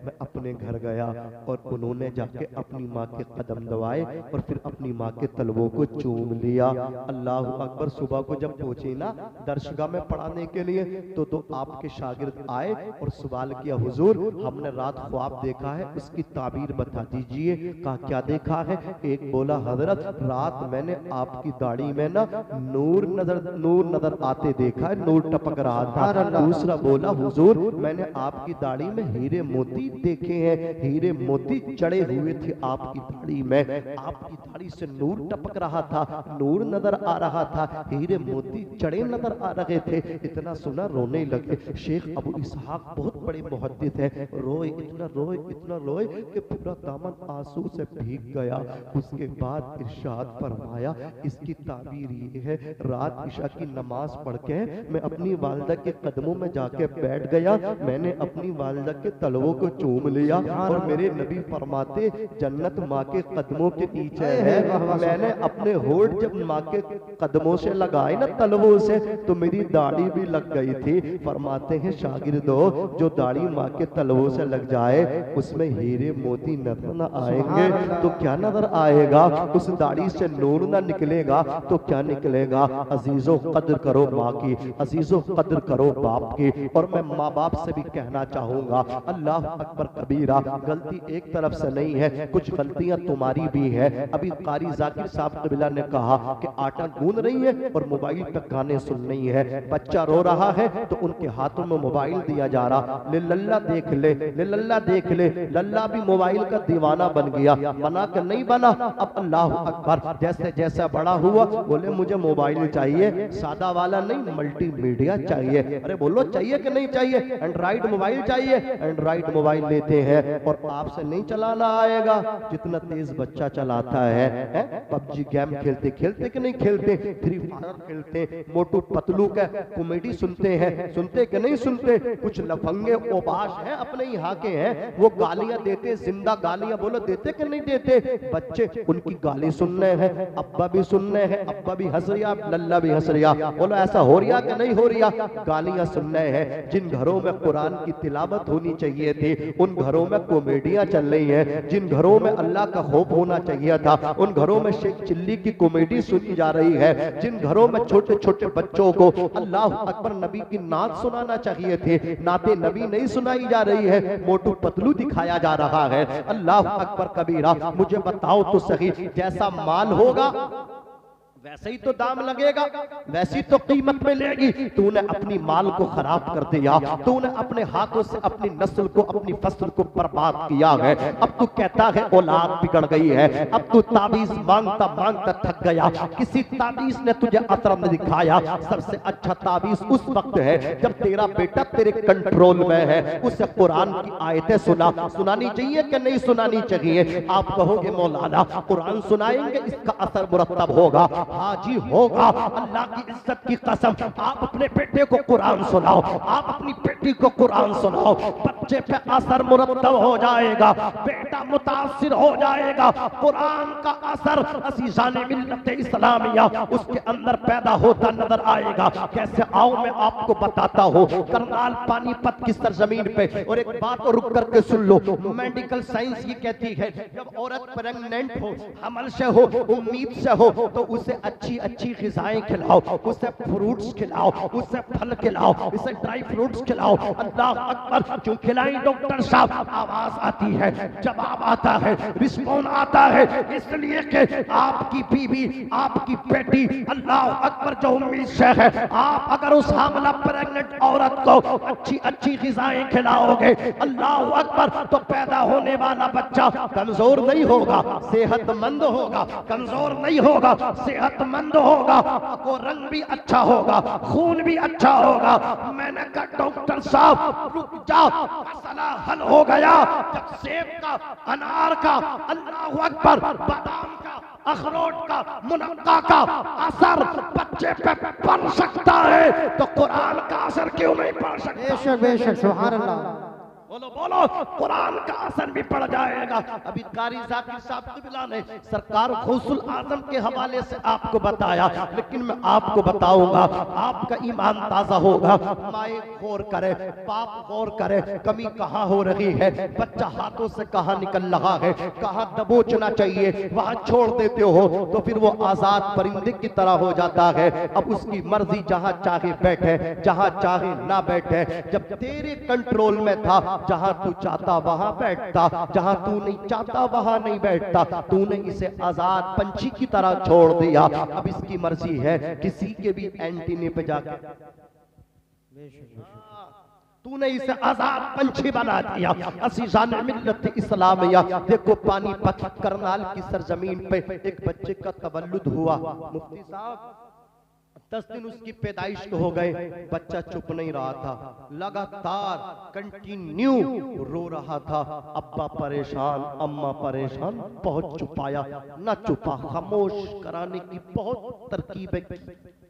मैं अपने घर गया और उन्होंने जाके अपनी माँ के कदम दबाए और फिर अपनी माँ के तलवों को चूम लिया। अल्लाह अकबर, सुबह को जब पहुंचे ना दरसगाह में पढ़ाने के लिए तो आपके शागिर्द आए और सवाल किया, हुजूर हमने रात ख्वाब देखा है, उसकी ताबीर बता दीजिए। कहा क्या देखा है? एक बोला हजरत रात मैंने आपकी दाढ़ी में ना नूर नजर आते देखा है, नूर टपक रहा था। दूसरा बोला हुजूर मैंने आपकी दाढ़ी में हीरे मोती देखे हैं, हीरे मोती चढ़े हुए थे आपकी दाढ़ी में, आपकी दाढ़ी से नूर टपक रहा था, नूर नजर आ रहा था, हीरे मोती चढ़े नजर आ रहे थे। इतना सुना रोने लगे। शेख अबू इसहाक बहुत बड़े मुहद्दिस हैं, रोए इतना रोए कि पूरा दामन आंसू से भीग गया। उसके बाद इरशाद फरमाया इसकी ताबीर ये है, रात इशा की नमाज पढ़ के मैं अपनी वालिदा के कदमों में जाके बैठ गया, मैंने अपनी वालिदा के तलवों को चूम लिया और मेरे नबी फरमाते जन्नत माँ के कदमों के नीचे है। मैंने अपने होठ जब माँ के कदमों से लगाए ना तलवों से तो मेरी दाढ़ी भी लग गई थी। फरमाते हैं शागिर्दो जो दाढ़ी माँ के तलवों से लग जाए उसमें हीरे मोती नजर न आएंगे तो क्या नजर आएगा? उस दाढ़ी से नूर ना निकलेगा तो क्या निकलेगा? अजीजों कद्र करो माँ की, अजीजों कद्र करो बाप की। और मैं माँ बाप से भी कहना चाहूंगा अल्लाह अकबर कबीरा, गलती एक तरफ से नहीं है, कुछ गलतियां तुम्हारी भी है। अभी कारी जाकिर साहब क़िबला ने कहा कि आटा गूंद रही है और मोबाइल पे गाने सुन रही है, बच्चा रो रहा है तो उनके हाथों में मोबाइल दिया जा रहा, ले लल्ला देख ले, ले लल्ला देख ले। लल्ला भी मोबाइल का दीवाना बन गया, बना के नहीं बना। अब अल्लाह अकबर जैसे जैसा बड़ा हुआ बोले मुझे मोबाइल चाहिए, सादा वाला नहीं मल्टीमीडिया चाहिए। अरे बोलो चाहिए कि नहीं चाहिए? एंड्रॉइड मोबाइल चाहिए, एंड्रॉइड मोबाइल लेते हैं और आपसे नहीं चलाना आएगा जितना तेज बच्चा चलाता है। पबजी गेम खेलते खेलते कि नहीं खेलते, फ्री फायर खेलते, मोटू पतलू का कॉमेडी सुनते हैं, सुनते कि नहीं सुनते? कुछ लफंगे ओबाश हैं अपने यहाँ के हैं, वो गालियां देते, जिंदा गालियां, बोलो देते कि नहीं देते? बच्चे उनकी गाली सुन रहे हैं, अब्बा भी सुन रहे हैं, अब्बा भी हंस रिया, लल्ला भी हंस रिया। बोलो ऐसा हो रिया कि नहीं हो रिया? गालियां सुन रहे हैं। जिन घरों में कुरान की तिलावत होनी चाहिए थी उन घरों में कॉमेडियां चल रही हैं, जिन घरों में अल्लाह का खौफ होना चाहिए था उन घरों में शेख चिल्ली की कॉमेडी सुनी जा रही है, जिन घरों में छोटे छोटे बच्चों को अल्लाह अकबर नबी की नात सुनाना चाहिए थे नाते नबी नहीं सुनाई जा रही है, मोटू पतलू दिखाया जा रहा है। अल्लाह अकबर कबीरा, मुझे बताओ तो सही, जैसा माल होगा वैसे ही तो दाम लगेगा, वैसी तो कीमत मिलेगी। तूने अपनी माल को खराब कर दिया, तूने अपने हाथों से अपनी नस्ल को, अपनी फसल को बर्बाद किया है। अब तू कहता है औलाद बिगड़ गई है, अब तू ताबीज मांगता मांगता थक गया, किसी ताबीज ने तुझे असर नहीं दिखाया। सबसे अच्छा ताबीज उस वक्त है जब तेरा बेटा तेरे कंट्रोल में है, उसे कुरान की आयतें सुनानी चाहिए कि नहीं सुनानी चाहिए? आप कहोगे मौलाना कुरान सुनाएंगे इसका असर मुरत्तब होगा, हाँ जी होगा। अल्लाह की इज्जत की कसम, आप अपने बेटे को कुरान सुनाओ, आप अपनी बेटी को कुरान सुनाओ, बच्चे पे असर मुरतब हो जाएगा, बेटा मुतासिर हो जाएगा। कुरान का असर अज़ीज़ाने मिल्लत इस्लामिया उसके अंदर पैदा होता नजर आएगा। कैसे आओ मैं आपको बताता हूँ। करनाल पानीपत की सरजमीन पे, और एक बात और रुक करके सुन लो, मेडिकल साइंस ये कहती है जब औरत प्रेग्नेंट हो, हमल से हो, उम्मीद से हो, तो उसे अच्छी अच्छी ग़िज़ाएं खिलाओ, उसे फ्रूट्स खिलाओ, उसे फल खिलाओ, उसे ड्राई फ्रूट्स खिलाओ। अल्लाह अकबर। क्यों खिलाई डॉक्टर साहब? आवाज आती है, जवाब आता है, रिस्पॉन्स आता है, इसलिए कि आपकी बीवी, आपकी बेटी, अल्लाह अकबर, जो उम्मीद से है, आप अगर उस हामला प्रेग्नेंट औरत को अच्छी अच्छी ग़िज़ाएं खिलाओगे, अल्लाह अकबर, तो पैदा होने वाला बच्चा कमजोर नहीं होगा, सेहतमंद होगा। कमजोर नहीं होगा, सेहतमंद होगा, को रंग भी अच्छा होगा, खून भी अच्छा होगा। मैंने कहा डॉक्टर साहब रुक जाओ, मसला हल हो गया जब सेब का, अनार का, अल्लाह अकबर, बादाम का, अखरोट का, मुनक्का का असर बच्चे पे पड़ सकता है, तो कुरान का असर क्यों नहीं पड़ सकता? बेशक बेशक, सुभान अल्लाह। बोलो बोलो, कुरान का असर भी पड़ जाएगा। अभी कारी ज़ाकिर साहब क़िबला ने सरकार गौसुल आज़म के हवाले से आपको बताया, लेकिन मैं आपको बताऊंगा, आपका ईमान ताज़ा होगा। माए गौर करे, बाप गौर करे, कमी कहाँ हो रही है, बच्चा हाथों से कहाँ निकल रहा है, कहाँ दबोचना चाहिए वहाँ छोड़ देते हो, तो फिर वो आज़ाद परिंदे की तरह हो जाता है। अब उसकी मर्जी, जहाँ चाहे बैठे, जहाँ चाहे ना बैठे। जब तेरे कंट्रोल में था, जहां तू चाहता वहां बैठता, जहां तू नहीं चाहता वहां नहीं बैठता। तूने इसे आजाद पंछी की तरह छोड़ दिया। अब इसकी मर्जी है किसी के भी एंटीने पे जाकर, तूने इसे आजाद पंछी बना दिया। अज़ीज़ाने मिल्लत इस्लामिया, देखो पानीपत करनाल की सरजमीन पे एक बच्चे का तवल्लुद हुआ। मुफ्ती साहब 10 दिन उसकी पैदाइश को हो गए, बच्चा चुप नहीं रहा था, लगातार कंटिन्यू रो रहा था। अब्बा परेशान, अम्मा परेशान, बहुत चुपाया, ना चुपा, खामोश कराने की बहुत तरकीबें की,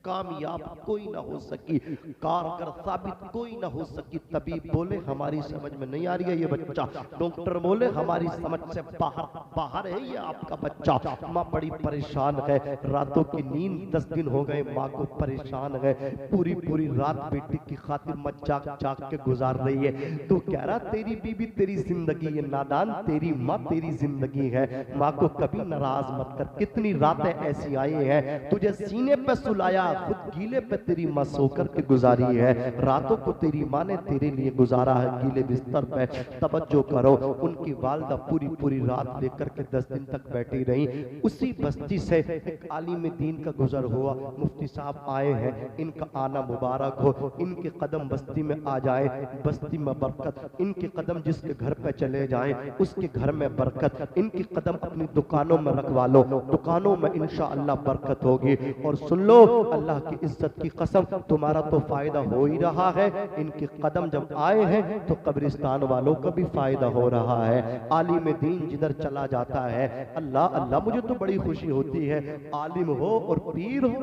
कामयाब कोई ना हो सकी, कारगर साबित कोई ना हो सकी। तबीब बोले हमारी समझ में नहीं आ रही है ये बच्चा, डॉक्टर बोले हमारी समझ से बाहर है ये आपका बच्चा। माँ बड़ी परेशान है, रातों की नींद 10 दिन हो गए माँ को परेशान है, पूरी पूरी रात बेटी की खातिर माँ जाग जाग के गुजार रही है। तो कह रहा तेरी बीबी तेरी जिंदगी, ये नादान तेरी माँ तेरी जिंदगी है, माँ को कभी नाराज मत कर। कितनी रातें ऐसी आई हैं, तुझे सीने पे सुलाया, खुद गीले पे तेरी माँ सोकर के गुजारी है, रातों को तेरी माँ ने तेरे लिए गुजारा है गीले बिस्तर पे। तवज्जो करो, उनकी वालदा पूरी पूरी रात लेकर के 10 दिन तक बैठी रही। उसी बस्ती से एक आलिम दीन का गुजर हुआ, मुफ्ती साहब आए हैं, इनका आना मुबारक हो, इनके कदम बस्ती में आ जाए, बस्ती में बरकत, इनके कदम जिसके घर पे चले जाएं उसके घर में बरकत, इनके कदम अपनी दुकानों में रखवा लो, दुकानों में इंशाअल्लाह बरकत होगी। और सुन लो, अल्लाह की इज्जत की कसम, तुम्हारा तो फायदा हो ही रहा है, इनके कदम जब आए हैं तो कब्रिस्तान वालों का भी फायदा हो रहा है। आलिम दीन जिधर चला जाता है, अल्लाह अल्लाह, मुझे तो बड़ी खुशी होती है, आलिम हो और पीर हो।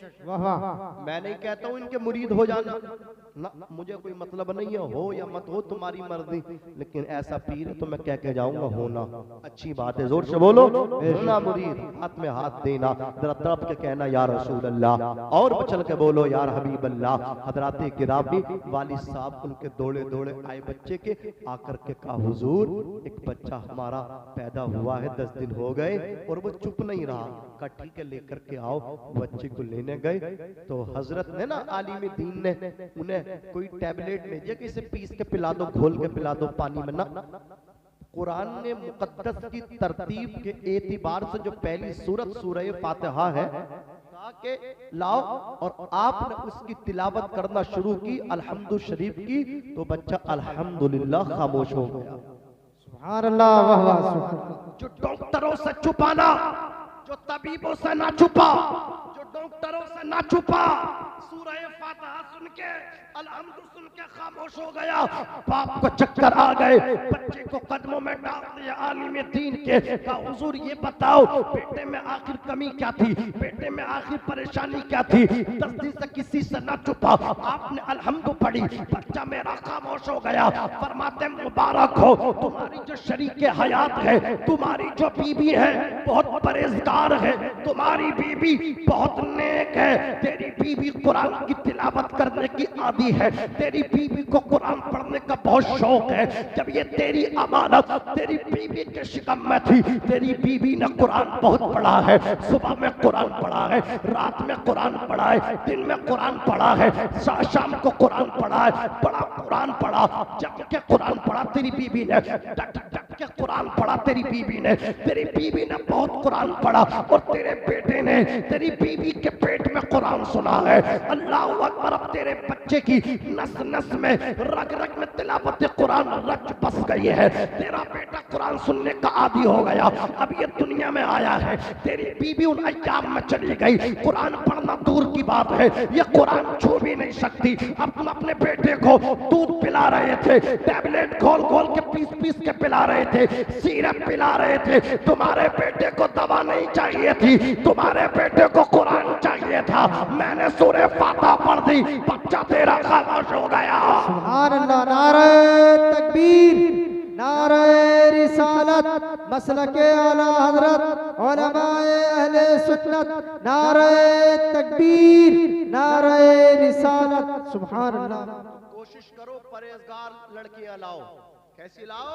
मैं नहीं कहता हूँ इनके मुरीद हो जाना ना, मुझे कोई मतलब नहीं है, हो या मत हो तुम्हारी मर्जी, लेकिन ऐसा पीर तो मैं कह के जाऊंगा होना अच्छी बात है। जोर से बोलो, होना मुरीद, हाथ में हाथ देना, जरा तड़प के कहना या रसूल अल्लाह, और चल के बोलो यार हबीब अल्लाह। हजरात गिरामी वालिद साहब उनके दौड़े दौड़े आए बच्चे के, आकर के कहा हुजूर एक बच्चा हमारा पैदा हुआ है, 10 दिन हो गए और वो चुप नहीं रहा। कहा ठीक है लेकर के आओ। बच्चे को लेने गए तो हजरत ने ना, आलिम दीन ने उन्हें कोई टैबलेट भेजे कि इसे पीस के पिला दो, घोल के पिला दो पानी में ना। कुरान ने मुकद्दस की तरतीब के एतिबार से जो पहली सूरत सूरह फातिहा है के लाओ, और आपने उसकी तिलावत करना शुरू की अल्हम्दु शरीफ की, तो बच्चा अल्हम्दुलिल्लाह खामोश हो गया। सुभान अल्लाह, वाह वाह। जो डॉक्टरों से छुपाना, जो तबीबों से ना छुपा, जो डॉक्टरों से ना छुपा, सूरह फातिहा सुन के अलहम्दु सुन के खामोश हो गया। बाप को चक्कर आ गए, बच्चे को कदमों में डाल दिया आलिम दीन के। कहा हुजूर ये बताओ बेटे में आखिर कमी क्या थी, बेटे में आखिर परेशानी क्या थी, दस्ती से किसी से न छुपा। आपने अलहम्दु पढ़ी, बच्चा मेरा खामोश हो गया। फरमाते मुबारक हो तुम्हारी जो शरीके हयात है, तुम्हारी जो बीबी है बहुत परहेजगार है, तुम्हारी बीबी बहुत नेक है, तेरी बीबी कुरान की तिलावत करने की आदी है, तेरी बीबी को कुरान पढ़ने का बहुत शौक है। जब ये तेरी अमानत तेरी बीबी के शिकम में थी, तेरी बीबी ने कुरान बहुत पढ़ा है, सुबह में कुरान पढ़ा है, रात में कुरान पढ़ा है, दिन में कुरान पढ़ा है, शाम को कुरान पढ़ा है, बड़ा कुरान पढ़ा, जब के कुरान पढ़ा तेरी बीबी ने, के कुरान पढ़ा तेरी बीबी ने, तेरी बीबी ने बहुत कुरान पढ़ा और तेरे बेटे ने तेरी बीबी के पेट में कुरान सुना है। अल्लाह अकबर, अब तेरे बच्चे की नस नस में रग रग में तिलावत कुरान रच बस गई है। तेरा बेटा कुरान सुनने का आदी हो गया, अब ये दुनिया में आया है, तेरी बीबी उन अय्याम में चली गई, कुरान पढ़ना दूर की बात है, ये कुरान छू भी नहीं सकती। अब तुम अपने बेटे को दूध पिला रहे थे, टैबलेट खोल खोल के पीस पीस के पिला रहे थे, सिरप पिला रहे थे, तुम्हारे बेटे को दवा नहीं चाहिए थी, तुम्हारे बेटे को कुरान चाहिए था। मैंने सूरह फातिहा पढ़ दी, बच्चा तेरा खामोश हो गया। सुभान अल्लाह। नारे तकबीर, नारे रिसालत, मसलके आला हजरत उलमाए अहले सुन्नत, नारे तकबीर, नारे रिसालत। सुभान अल्लाह। कोशिश करो परहेजगार लड़कियां लाओ। कैसी लाओ?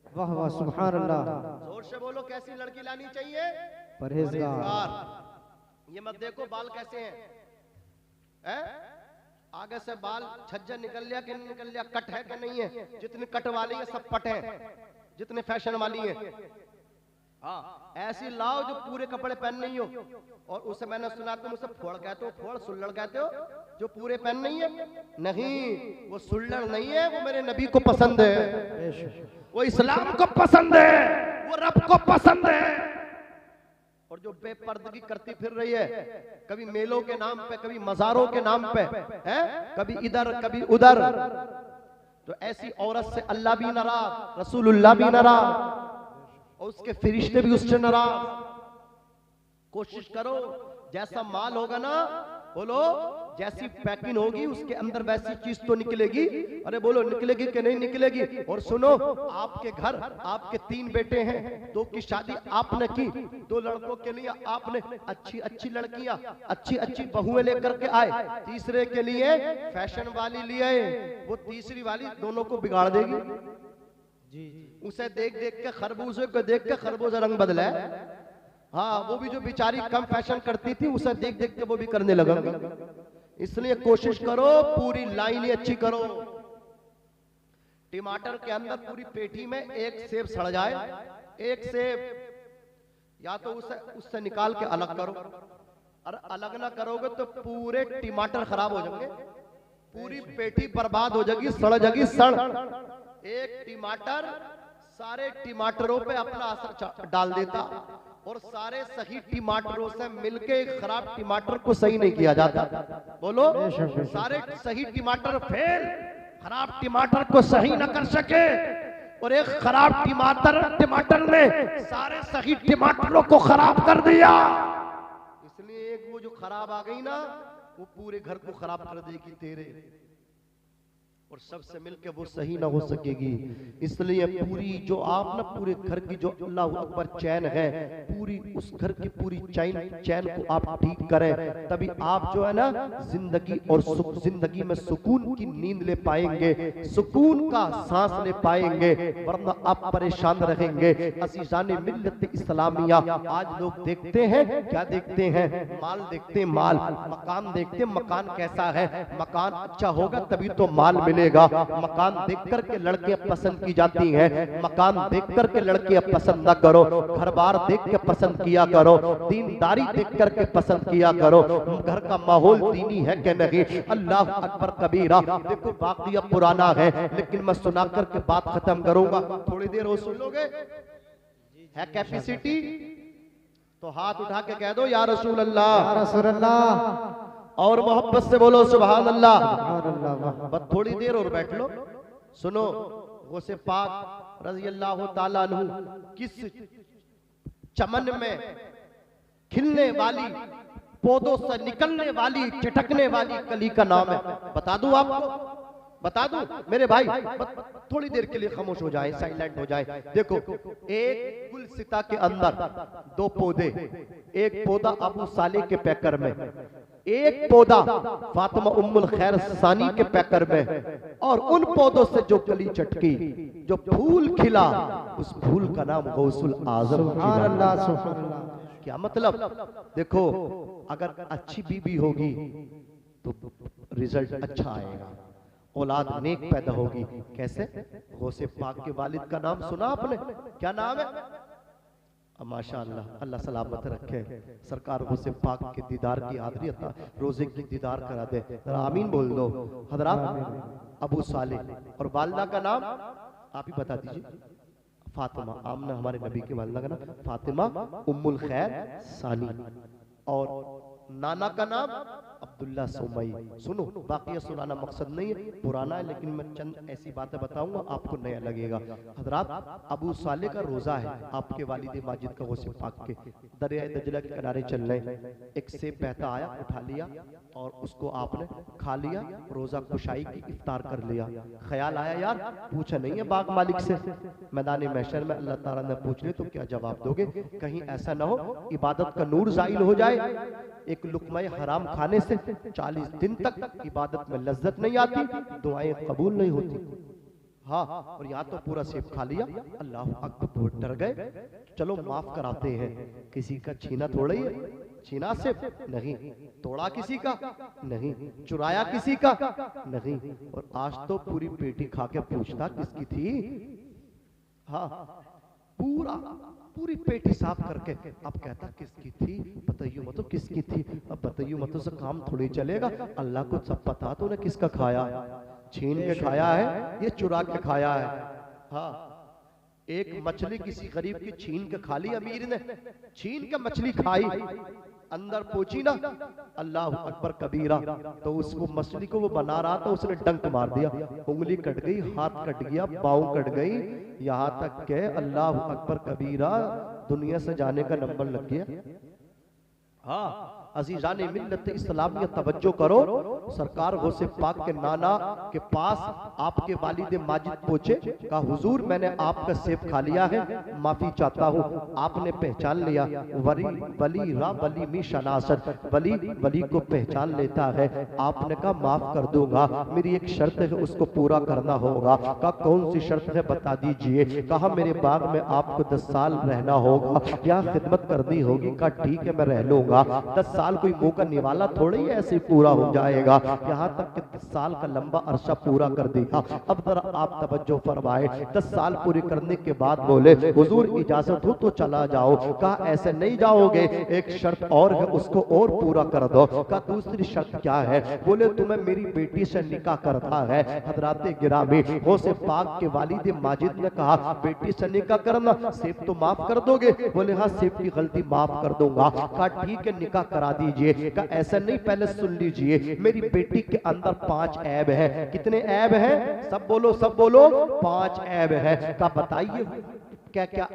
वाह वाह, सुभान अल्लाह। जोर से बोलो, कैसी लड़की लानी चाहिए? परहेजगार। ये मत देखो बाल कैसे हैं, आगे से बाल छज्जा निकल लिया कि नहीं निकल लिया, कट है कि नहीं है। जितनी कट वाली है सब पट है, जितने फैशन वाली है। हाँ, ऐसी लाओ जो पूरे कपड़े पहन नहीं हो। और उसे मैंने सुना तुम उसे फोड़ कहते हो, फोड़ सुल्लड़ कहते हो, जो पूरे पहन नहीं है। नहीं, वो सुल्लड़ नहीं है, वो मेरे नबी को पसंद है, वो इस्लाम को पसंद है, वो रब को पसंद है। और जो बेपर्दगी करती फिर रही है, कभी मेलों के नाम पे, कभी मजारों के नाम पे, है कभी इधर कभी उधर, तो ऐसी औरत से अल्लाह भी नाराज, रसूलुल्लाह भी नाराज, और उसके फरिश्ते भी उससे नाराज। कोशिश करो, जैसा माल होगा ना, बोलो जैसी पैकिंग होगी उसके अंदर वैसी चीज तो निकलेगी। अरे बोलो निकलेगी कि नहीं निकलेगी? और सुनो, आपके घर आपके 3 बेटे हैं, 2 की शादी आपने की, 2 लड़कों के लिए आपने अच्छी अच्छी लड़कियां, अच्छी अच्छी बहुएं लेकर के आए, तीसरे के लिए फैशन वाली लिए, वो तीसरी वाली दोनों को बिगाड़ देगी। उसे देख देख के, खरबूजे को देख के खरबूजा रंग बदला है। हाँ, वो भी जो बेचारी कम फैशन करती थी, उसे देख देख के वो भी करने लगा। इसलिए कोशिश करो पूरी लाइन अच्छी करो। टमाटर के अंदर पूरी पेटी में एक सेब सड़ जाए, एक सेब, या तो उससे निकाल के अलग करो, और अलग ना करोगे तो पूरे टमाटर खराब हो जाएंगे, पूरी पेटी बर्बाद हो जाएगी, सड़ जाएगी। सड़ एक टमाटर सारे टमाटरों पे अपना असर डाल देता, और सारे सही टमाटरों से मिलके एक खराब टमाटर को सही नहीं किया जाता। बोलो, सारे सही टमाटर फेल, खराब टमाटर को सही न कर सके, और एक खराब टमाटर ने सारे सही टमाटरों को खराब कर दिया। इसलिए एक वो जो खराब आ गई ना, वो पूरे घर को खराब कर देगी तेरे, और सबसे मिलके वो सही ना हो सकेगी। इसलिए पूरी जो आप ना पूरे घर की जो अल्लाह अकबर चैन है, पूरी उस घर की पूरी चैन को आप ठीक करें, तभी आप जो है ना जिंदगी और जिंदगी में सुकून की नींद ले पाएंगे, सुकून का सांस ले पाएंगे, वरना आप परेशान रहेंगे। अज़ीज़ाने मिल्लत इस्लामिया, आज लोग देखते हैं, क्या देखते हैं? माल देखते हैं, माल, मकान देखते हैं, मकान कैसा है, मकान अच्छा होगा तभी तो माल मिले। मकान देख करके लड़कियां पसंद की जाती हैं, मकान देख करके लड़कियां पसंद न करो, घर बार देख के पसंद किया करो, दीनदारी देख करके पसंद किया करो, घर का माहौल दीनी है कि नहीं। अल्लाह अकबर कबीरा। देखो वाक़िया पुराना है, लेकिन मैं सुना करके बात खत्म करूंगा, थोड़ी देर और सुन लोगे। है कैपेसिटी तो हाथ उठा के कह दो या रसूल अल्लाह, या रसूल अल्लाह, और मोहब्बत से बोलो सुभान अल्लाह। सुभान अल्लाह, वाह। बस थोड़ी देर और बैठ लो। सुनो, गौसे पाक रज़ी अल्लाह ताला अन्हु किस चमन में खिलने वाली, पौधों से निकलने वाली, चटकने वाली कली का नाम है, बता दूं आपको? बता दूं मेरे भाई? थोड़ी देर के लिए खामोश हो जाए, साइलेंट हो जाए। देखो, एक गुलसिता के अंदर दो पौधे, एक पौधा अबू साले के पैकर में, एक पौधा फातिमा उम्मुल खैर सानी के पैकर में, और उन पौधों से जो कली चटकी, जो फूल खिला, उस फूल का नाम गौसुल आजम। सुभान अल्लाह, सुभान अल्लाह। क्या मतलब? देखो, अगर अच्छी बीबी होगी तो रिजल्ट अच्छा आएगा, औलाद नेक पैदा होगी। कैसे? गौसे पाक के वालिद का नाम सुना आपने? क्या नाम है? माशाअल्लाह, अल्लाह सलामत रखे। सरकार गौसे पाक के दीदार की आदरी अता, रोजे की दीदार करा दे। आमीन बोल दो हजरात। अबू साले और वालदा का नाम आप ही बता दीजिए। फातिमा, आमना हमारे नबी के वालदा का नाम फातिमा उम्मुल खैर सानी, और नाना का नाम अब्दुल्ला सुमई। सुनो, बाकी सुनाना मकसद नहीं है, पुराना है, लेकिन मैं चंद ऐसी बातें बताऊंगा आपको नया लगेगा। हजरात, अबू साले का रोजा है आपके वालिद माजिद का गौसे पाक के, दरिया दजला के किनारे चल रहे, एक सेब बहता आया, उठा लिया और उसको आपने खा लिया, रोजा कुशाई की इफ्तार कर लिया। ख्याल आया यार, पूछा नहीं है बाग मालिक से, मैदान महशर में अल्लाह ताला ने पूछ ले तो क्या जवाब दोगे? कहीं ऐसा ना हो इबादत का नूर जाइल हो जाए। एक लुकमा हराम खाने से 40 दिन तक इबादत में लज्जत नहीं आती, दुआएं कबूल नहीं होती। हाँ, और यहाँ तो पूरा सेब खा लिया, अल्लाह अकबर, बहुत डर गए, चलो माफ कराते हैं। किसी का छीना थोड़ा ही है, छीना सेब नहीं, तोड़ा किसी का नहीं, चुराया किसी का नहीं, और आज तो पूरी पेटी खा के पूछता किसकी थी। हाँ, पूरी पेटी साफ करके अब कहता किसकी थी, बताइयो मत किसकी थी। अब बताइयो मत से काम थोड़ी चलेगा, अल्लाह को सब पता तो ने किसका खाया, छीन के खाया है ये चुरा के खाया है। हाँ, एक मछली किसी गरीब की छीन के खा ली, अमीर ने छीन के मछली खाई, अंदर पहुंची ना, अल्लाह अकबर कबीरा, तो उसको मछली को वो बना रहा था, उसने डंक मार दिया, उंगली कट गई, हाथ कट गया, पाँव कट गई, यहाँ तक के अल्लाह अकबर कबीरा दुनिया से जाने का नंबर लग गया। हाँ, अजीजान मिल्लत इस्लामिया तवज्जो करो, सरकार गौसे पाक के नाना के पास आपके वालिद माजिद पहुंचे, कहा हुजूर मैंने आपका सेब खा लिया है, माफी चाहता हूँ। आपने पहचान लिया, वली मी शनासत, वली को पहचान लेता है। आपने कहा माफ कर दूंगा, मेरी एक शर्त है उसको पूरा करना होगा। कहा कौन सी शर्त है बता दीजिए। कहा मेरे बाग में आपको 10 साल रहना होगा, क्या खिदमत करनी होगी। कहा ठीक है मैं रह लूंगा। 10 साल कोई मुंह का निवाला थोड़ी ही ऐसे पूरा हो जाएगा, यहाँ तक कि 10 साल का लंबा अरसा पूरा कर दिया। अब जरा आप तवज्जो फरमाए, 10 साल पूरे करने के बाद बोले हुजूर इजाजत हो तो चला जाओ। कहा ऐसे नहीं जाओगे, एक शर्त और है उसको और पूरा कर दो। कहा दूसरी शर्त क्या है। बोले तुम्हें मेरी बेटी से निकाह करता है। हजराते गिरामी गौसे पाक के वालिद माजिद ने कहा बेटी से निकाह करना, सेब तो माफ कर दोगे। बोले हाँ सेब की गलती माफ कर दूंगा। कहा ठीक है निकाह करा दीजिए। का ऐसा नहीं, पहले सुन लीजिए, मेरी बेटी के अंदर 5 ऐब है। कितने ऐब है? सब बोलो 5 ऐब है। का बताइए क्या क्या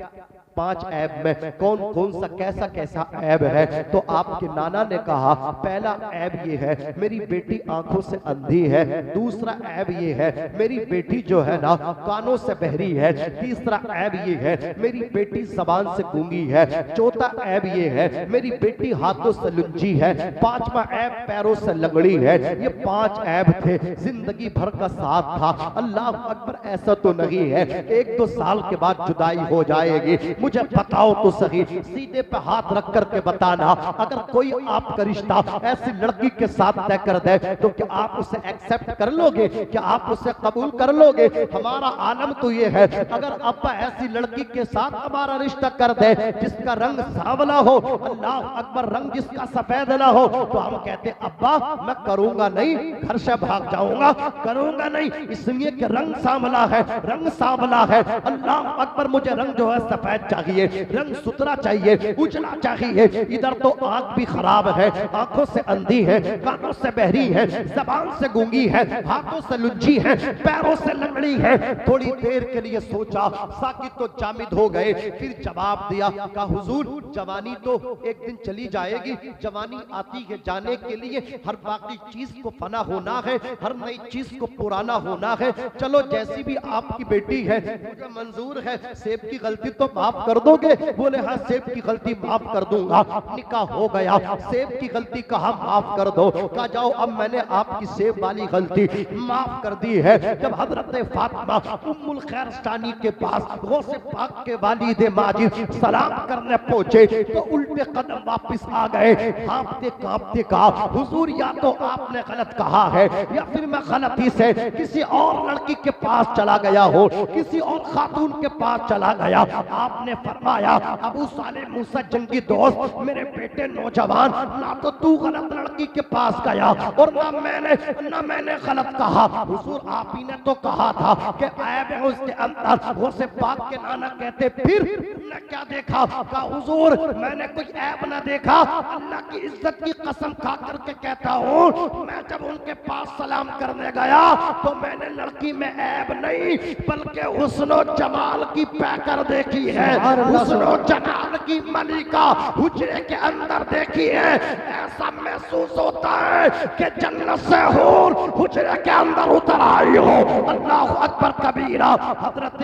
5 ऐब में कौन कौन सा कैसा कैसा ऐब है। तो आपके नाना ने कहा पहला ऐब ये है मेरी बेटी आंखों से अंधी है। दूसरा ऐब ये है मेरी बेटी जो है ना कानों से बहरी है। तीसरा ऐब ये है मेरी बेटी जबान से गूंगी है। चौथा ऐब ये है मेरी बेटी हाथों से लुंजी है। 5वां ऐब पैरों से लंगड़ी है। ये 5 ऐब थे, जिंदगी भर का साथ था। अल्लाह अकबर, ऐसा तो नहीं है 1-2 साल के बाद जुदाई हो जाएगी। मुझे बताओ तो सही, सीधे पे हाथ रख करके बताना, अगर कोई आपका रिश्ता ऐसी लड़की के साथ तय कर दे तो क्या आप उसे एक्सेप्ट कर लोगे? क्या आप उसे कबूल कर लोगे? हमारा आलम तो ये है, अगर अब्बा ऐसी लड़की के साथ हमारा रिश्ता कर दे जिसका रंग सांवला हो, अल्लाह अकबर, रंग जिसका सफेद ना हो, तो हम कहते अब्बा मैं करूंगा नहीं, घर से भाग जाऊंगा, करूंगा नहीं, इसलिए कि रंग सांवला है, रंग सांवला है। अल्लाह अकबर, मुझे रंग जो है सफेद चाहिए, रंग सुथरा चाहिए, उजला चाहिए। इधर तो आंख भी खराब है, आंखों से अंधी है, कानों से बहरी है, जबान से गूंगी है, हाथों से लुच्ची है, पैरों से लंगड़ी है। थोड़ी देर के लिए सोचा, साकित तो जामिद हो गए। फिर जवाब दिया, कहा हुजूर जवानी तो एक दिन चली जाएगी, जवानी आती है जाने के लिए, हर बाकी चीज को फना होना है, हर नई चीज को पुराना होना है। चलो जैसी भी आपकी बेटी है मुझे मंजूर है, सेब की गलती तो माफ कर दोगे? बोले हाँ सेब की गलती माफ कर दूंगा। निकाह हो गया, सेब की गलती कहा माफ कर दो, कहा जाओ अब मैंने आपकी सेब वाली गलती माफ कर दी है। जब हजरत फातिमा उम्मुल खैर सानी के पास गौसे पाक के वालिद माजिद सलाम करने पहुंचे तो उल्टे कदम वापस आ गए, कांपते कांपते कहा हुजूर या तो आपने गलत कहा है या फिर मैं गलती से किसी और लड़की के पास चला गया हो, किसी और खातून के पास चला गया। आपने फरमाया अबू सालेह मूसा जंगी दोस्त मेरे बेटे नौजवान, ना तो तू गलत लड़की के पास गया और ना मैंने गलत कहा। हुजूर आप ही ने तो कहा था कि ऐब है उसके अंदर, वो से पाक के नाना कहते फिर तुमने क्या देखा? कहा हुजूर मैंने कोई ऐब ना देखा, अल्लाह की इज्जत की कसम खा करके कहता हूँ मैं जब उनके पास सलाम करने गया तो मैंने लड़की में ऐब नहीं बल्कि हुस्नो जमाल की पैकर देखी है, हुस्नो जमाल की मलिका हुजरे के अंदर देखी है। ऐसा महसूस होता है कि जन्नत से हूर हुजरे के अंदर उतर आई हो। अल्लाह अकबर कबीरा। हजरत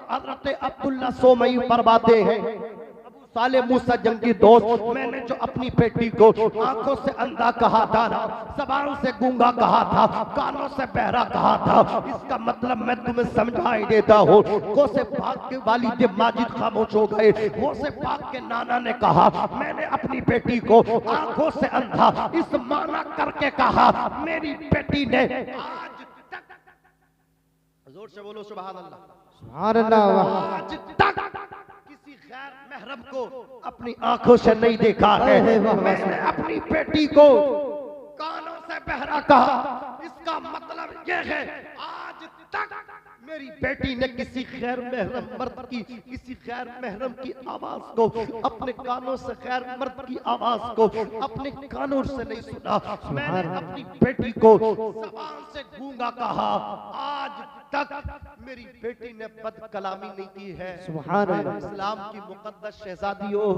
अब्दुल्ला सोमई फरमाते हैं साले मूसा जंगी दोस्त, मैंने जो अपनी बेटी को आंखों से अंधा कहा था, जबान से गूंगा कहा था, कानों से बहरा कहा था, इसका मतलब मैं तुम्हें समझाई देता हूँ। गौसे पाक के वालिद माजिद खामोश हो गए। गौसे पाक के नाना ने कहा मैंने अपनी बेटी को आंखों से अंधा इस माना करके कहा मेरी बेटी ने आज तक, जोर से बोलो सुभान अल्लाह, सुभान अल्लाह, आज तक किसी गैर महरम को अपनी आंखों से नहीं देखा है। मैंने अपनी बेटी को कानों से बहरा कहा, इसका मतलब यह है आज तक मेरी बेटी ने किसी गैर महरम मर्द की, किसी गैर महरम की आवाज को, अपने कानों से गैर मर्द की आवाज को अपने कानों से नहीं सुना। मैंने अपनी बेटी को ज़बान से गूंगा कहा, आज तक मेरी बेटी ने बद कलामी नहीं की है। सुभान अल्लाह। इस्लाम की मुकद्दस शहजादियों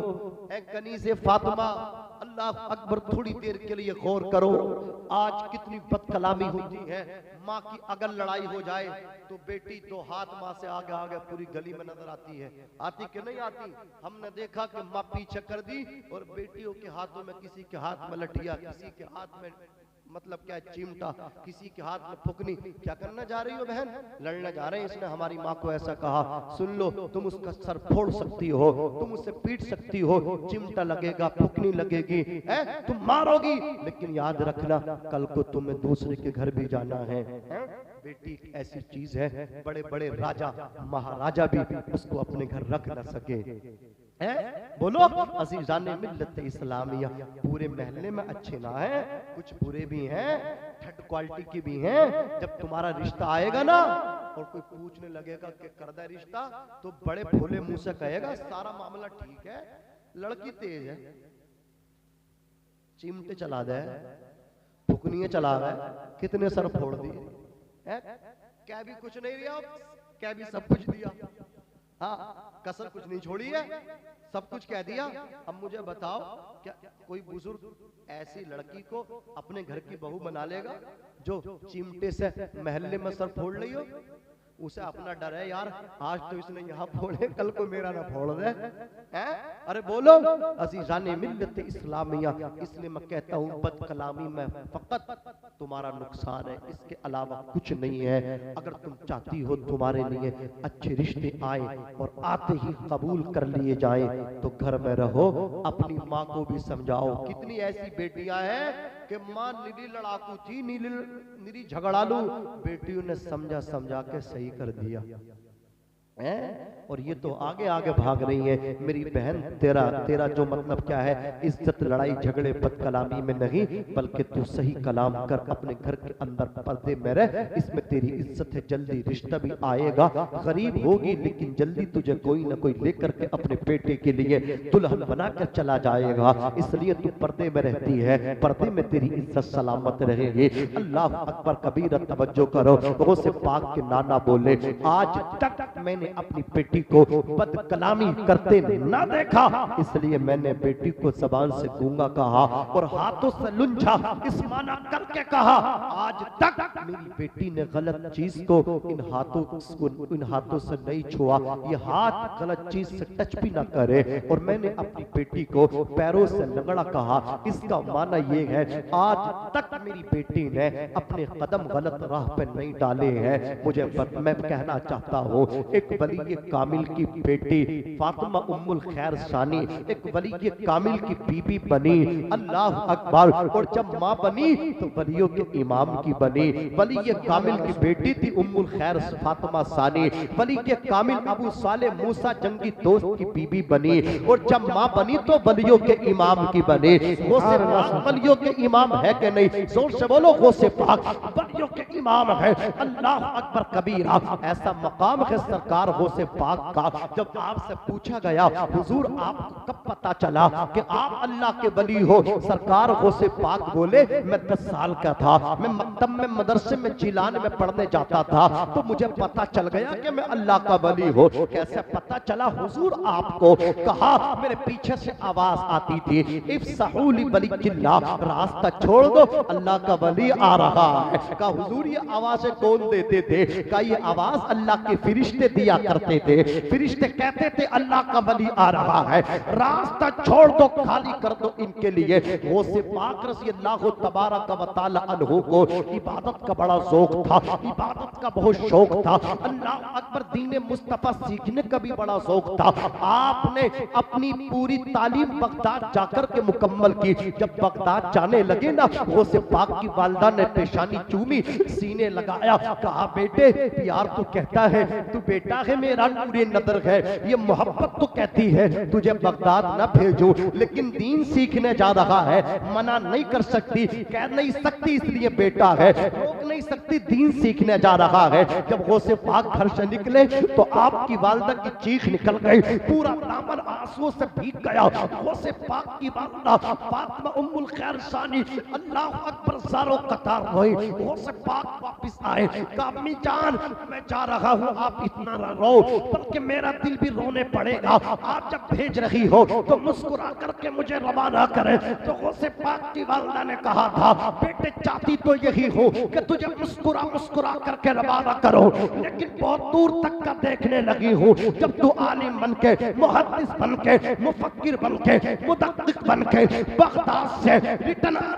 ए कनीज़े फातिमा, अल्लाह अकबर, थोड़ी देर के लिए गौर करो आज कितनी बद कलामी होती है। माँ की अगर लड़ाई हो जाए तो बेटी तो हाथ माँ से आगे आगे पूरी गली में नजर आती है, आती कि नहीं आती? हमने देखा कि माँ पीछे कर दी और बेटियों के हाथों में, किसी के हाथ में लठिया, किसी के हाथ में मतलब क्या चिमटा, किसी के हाथ में फुकनी। क्या करना जा रही हो बहन? लड़ने जा रहे हैं। इसने हमारी माँ को ऐसा कहा, सुन लो तुम उसका सर फोड़ सकती हो, तुम उसे पीट सकती हो, चिमटा लगेगा, फुकनी लगेगी, तुम मारोगी, लेकिन याद रखना कल को तुम्हें दूसरे के घर भी जाना है। बेटी ऐसी चीज है, बड़े बड़े राजा महाराजा भी उसको अपने घर रख न सके। बोलो अजीजाने मिल्लत इस्लामिया, पूरे महल्ले में अच्छे ना है, कुछ बुरे भी हैं, थर्ड क्वालिटी की भी हैं। जब तुम्हारा रिश्ता आएगा ना और कोई पूछने लगेगा कि कर दे रिश्ता, तो बड़े भोले मुंह से कहेगा सारा मामला ठीक है, लड़की तेज है, चिमटे चला दे, फुकनियां चला रहा है, कितने सर फोड़ दिए, क्या भी कुछ नहीं दिया, क्या भी सब कुछ दिया, हाँ कसर कुछ नहीं छोड़ी है, सब कुछ कह दिया। अब मुझे बताओ क्या कोई बुजुर्ग ऐसी लड़की को अपने घर की बहू बना लेगा जो चिमटे से महल्ले में सर फोड़ रही हो? उसे अपना डर है यार, आज तो इसने यहाँ फोड़े, कल को मेरा ना फोड़ दे। अरे बोलो अजीजाने मिल्लत इस्लामिया, इसलिए मैं कहता हूँ बद कलामी में फकत तुम्हारा नुकसान है, इसके अलावा कुछ नहीं है। अगर तुम चाहती हो तुम्हारे लिए अच्छे रिश्ते आए और आते ही कबूल कर लिए जाए तो घर में रहो, अपनी माँ को भी समझाओ। कितनी ऐसी बेटियां हैं कि माँ निरी लड़ाकू थी, निरी झगड़ालू, बेटियों ने समझा समझा के सही कर दिया है। और ये तो आगे आगे भाग रही है। मेरी बहन तेरा जो मतलब क्या है, इज्जत लड़ाई झगड़े बद कलामी में नहीं, बल्कि तू सही कलाम कर, अपने घर के अंदर पर्दे में रह, इसमें तेरी इज्जत है। जल्दी रिश्ता भी आएगा, गरीब होगी लेकिन जल्दी तुझे कोई ना कोई लेकर के अपने बेटे के लिए दुल्हन बनाकर चला जाएगा। इसलिए तू पर्दे में रहती है, पर्दे में तेरी इज्जत सलामत रहेगी। अल्लाह अकबर कबीर, तवज्जो करो। गौसे पाक के नाना बोले, आज तक मैंने अपनी बेटी को बद कलामी करते ना देखा, इसलिए मैंने बेटी को जबान से गूंगा कहा और हाथों से लुंझा इस माना करके कहा, आज तक मेरी बेटी ने गलत चीज को इन हाथों से नहीं छुआ, ये हाथ गलत चीज से टच भी ना करे। और मैंने अपनी बेटी को पैरों से लगड़ा कहा, इसका माना ये है आज तक मेरी बेटी ने अपने कदम गलत राह पे नहीं डाले हैं। मैं कहना चाहता हूँ, एक वली कामिल की बेटी फातिमा उम्मुल खैर सानी एक वली कामिल की बीबी बनी। अल्लाह अकबर। और जब माँ बनी तो वलियों के इमाम की बनी। वली कामिल की बेटी थी उम्मुल खैर फातिमा सानी, वली के कामिल अबू साले मूसा जंगी दोस्त की बीबी बनी। और जब माँ बनी तो वलियों के इमाम की बनी। गौसे पाक वलियों के इमाम है कि नहीं? जोर से बोलो, गौसे पाक वलियों के इमाम है। अल्लाह अकबर कबीरा। ऐसा मकाम है सरकार गौसे पाक का। जब आपसे पूछा गया, हुजूर आपको कब पता चला कि आप अल्लाह के वली हो? सरकार गौसे पाक बोले, मैं 10 साल का था, मैं मकतब में मदरसे में जिलान में पढ़ने जाता था, तो मुझे पता चल गया कि मैं अल्लाह का वली हो। कैसे पता चला? हुजूर आपको कहा, मेरे पीछे से आवाज आती थी, इफ्सहूली वली किल्ला, रास्ता छोड़ दो, अल्लाह का वली आ रहा है। कहा हुजूर ये आवाजें कौन देते थे? कहा ये आवाज अल्लाह के फरिश्ते दिया करते थे। फरिश्ते कहते थे अल्लाह का वली आ रहा है, रास्ता छोड़ दो, खाली कर दो इनके लिए। गौसे पाक रज़ियल्लाहु तबारक व तआला अन्हु को इबादत का बड़ा शौक था, इबादत का बहुत शौक था। अल्लाह अकबर, दीन मुस्तफा सीखने का भी बड़ा शौक था। आपने अपनी पूरी तालीम बगदाद जाकर के मुकम्मल की। जब बगदाद जाने लगे ना, गौसे पाक की वालिदा ने पेशानी चूमी, सीने लगाया, कहा बेटे प्यार तो कहता है, तू बेटा है मेरा नूरे नदर है, ये मोहब्बत तो कहती है तुझे बगदाद न भेजो, लेकिन दीन सीखने जा रहा है, मना नहीं कर सकती, कह नहीं सकती इसलिए बेटा है, रोक नहीं सकती, दीन सीखने जा रहा है। जब गौसे पाक घर से निकले तो आपकी वालिदा की चीख निकल गई, पूरा दामन आंसुओं से भीग गया। गौसे पाक की वालिदा फातिमा उम्मुल खैर सानी अल्लाह अकबर सारो कतार रोई। गौसे पाक वापस आए, कहा अम्मी जान मैं जा रहा हूँ, आप इतना ना रो, बल्कि मेरा दिल भी रोने पड़ेगा। आप जब भेज रही हो तो मुस्कुरा करके मुझे रवाना करें। तो गौसे पाक की वालिदा ने कहा था, बेटे चाहती तो यही हो कि तुझे मुस्कुरा मुस्कुरा करके रवाना करो, लेकिन बहुत दूर तक का देखने लगी हूँ। जब तू आलिम बन के, मुहद्दिस बन के, मुफक्किर बन के, मुदक्किक बन के बगदाद से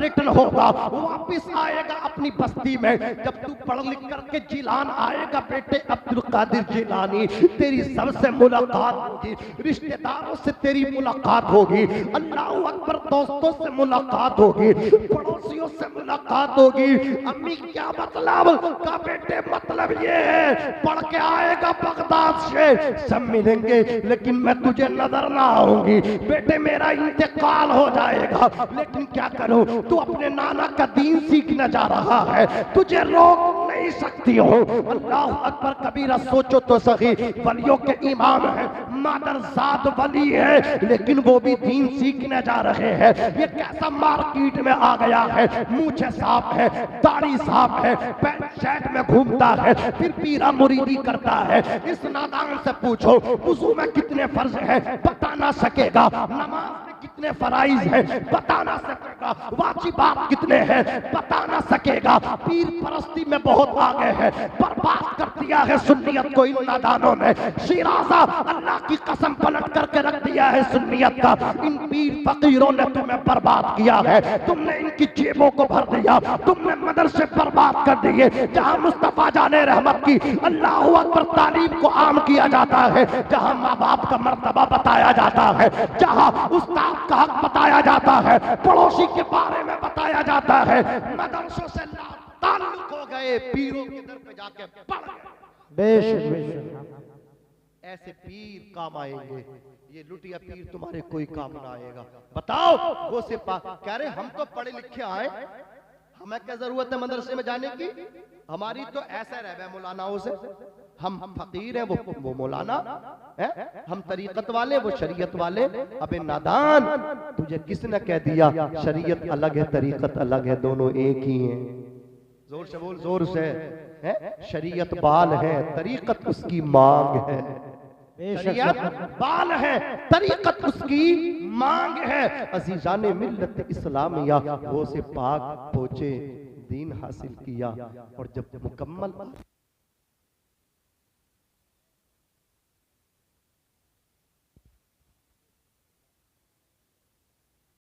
रिटर्न होगा, वापिस आएगा अपनी बस्ती में, जब तू पढ़ लिख करके जिलान आएगा बेटे अब्दुल कादिर जिलानी, तेरी सबसे मुलाकात होगी, रिश्तेदारों से तेरी मुलाकात होगी, अल्लाह अकबर, दोस्तों से मुलाकात होगी, पड़ोसियों से मुलाकात होगी। अम्मी क्या मतलब? का बेटे मतलब ये है, पढ़ के आएगा बगदाद से, सब मिलेंगे, लेकिन मैं तुझे नजर ना आऊंगी। बेटे मेरा इंतकाल हो जाएगा, लेकिन क्या करूं, तू अपने नाना का दीन सीखने जा रहा है, तुझे रोक नहीं सकती हो। अल्लाह अकबर कबीरा। सोचो तो सही, वलियों के इमाम है, मादरजाद वली है, लेकिन वो भी दीन सीखने जा रहे हैं। ये कैसा मार्केट में आ गया है, मूछे साफ है, दाढ़ी साफ है, पैंट शर्ट में घूमता है, फिर पीरा मुरीदी करता है। इस नादान से पूछो वुजू में कितने फर्ज है, बता ना सकेगा, नमाज में कितने फराइज है, बता ना सकेगा, वाजिबात कितने हैं, बता ना सकेगा। पीर परस्ती में बहुत आगे है, बर्बाद कर दिया है सुन्नियत को इन नादानों ने। शिराजा अल्लाह की कसम पलट करके रख दिया है सुन्नियत का। इन पीर फकीरों ने तुम्हें बर्बाद किया है, तुमने इनकी जेबों को भर दिया, तुमने मदरसे बर्बाद कर दिए। जहां मुस्तफा जाने रहमत की अल्लाह अकबर तालीम को आम किया जाता है, जहां माँ बाप का मर्तबा बताया जाता है, जहां उस्ताद का हक बताया जाता है, पड़ोसी के बारे में बताया जाता है, मदरसों से ताल्लुक हो गए, पीरों के दर पे जाके पढ़ गए। बेशक बेशक। ऐसे पीर काम आएंगे, ये लुटिया पीर तुम्हारे कोई काम ना आएगा। बताओ वो से कह रहे हम तो पढ़े लिखे आए, हमें क्या जरूरत है मदरसे में जाने की, हमारी तो ऐसा रह मौलानाओं से, हम फकीर हैं वो मौलाना है, हम तरीकत वाले वो शरीयत वाले। अबे नादान, तुझे किसने कह दिया शरीयत अलग है तरीकत अलग है, दोनों एक ही हैं। जोर से बोल, जोर से है। शरीयत बाल है, तरीकत उसकी मांग है। शरीयत बाल है, तरीकत उसकी मांग है। अजीजान मिल्लत इस्लामिया वो से पाक पहुंचे, दीन हासिल किया, और जब मुकम्मल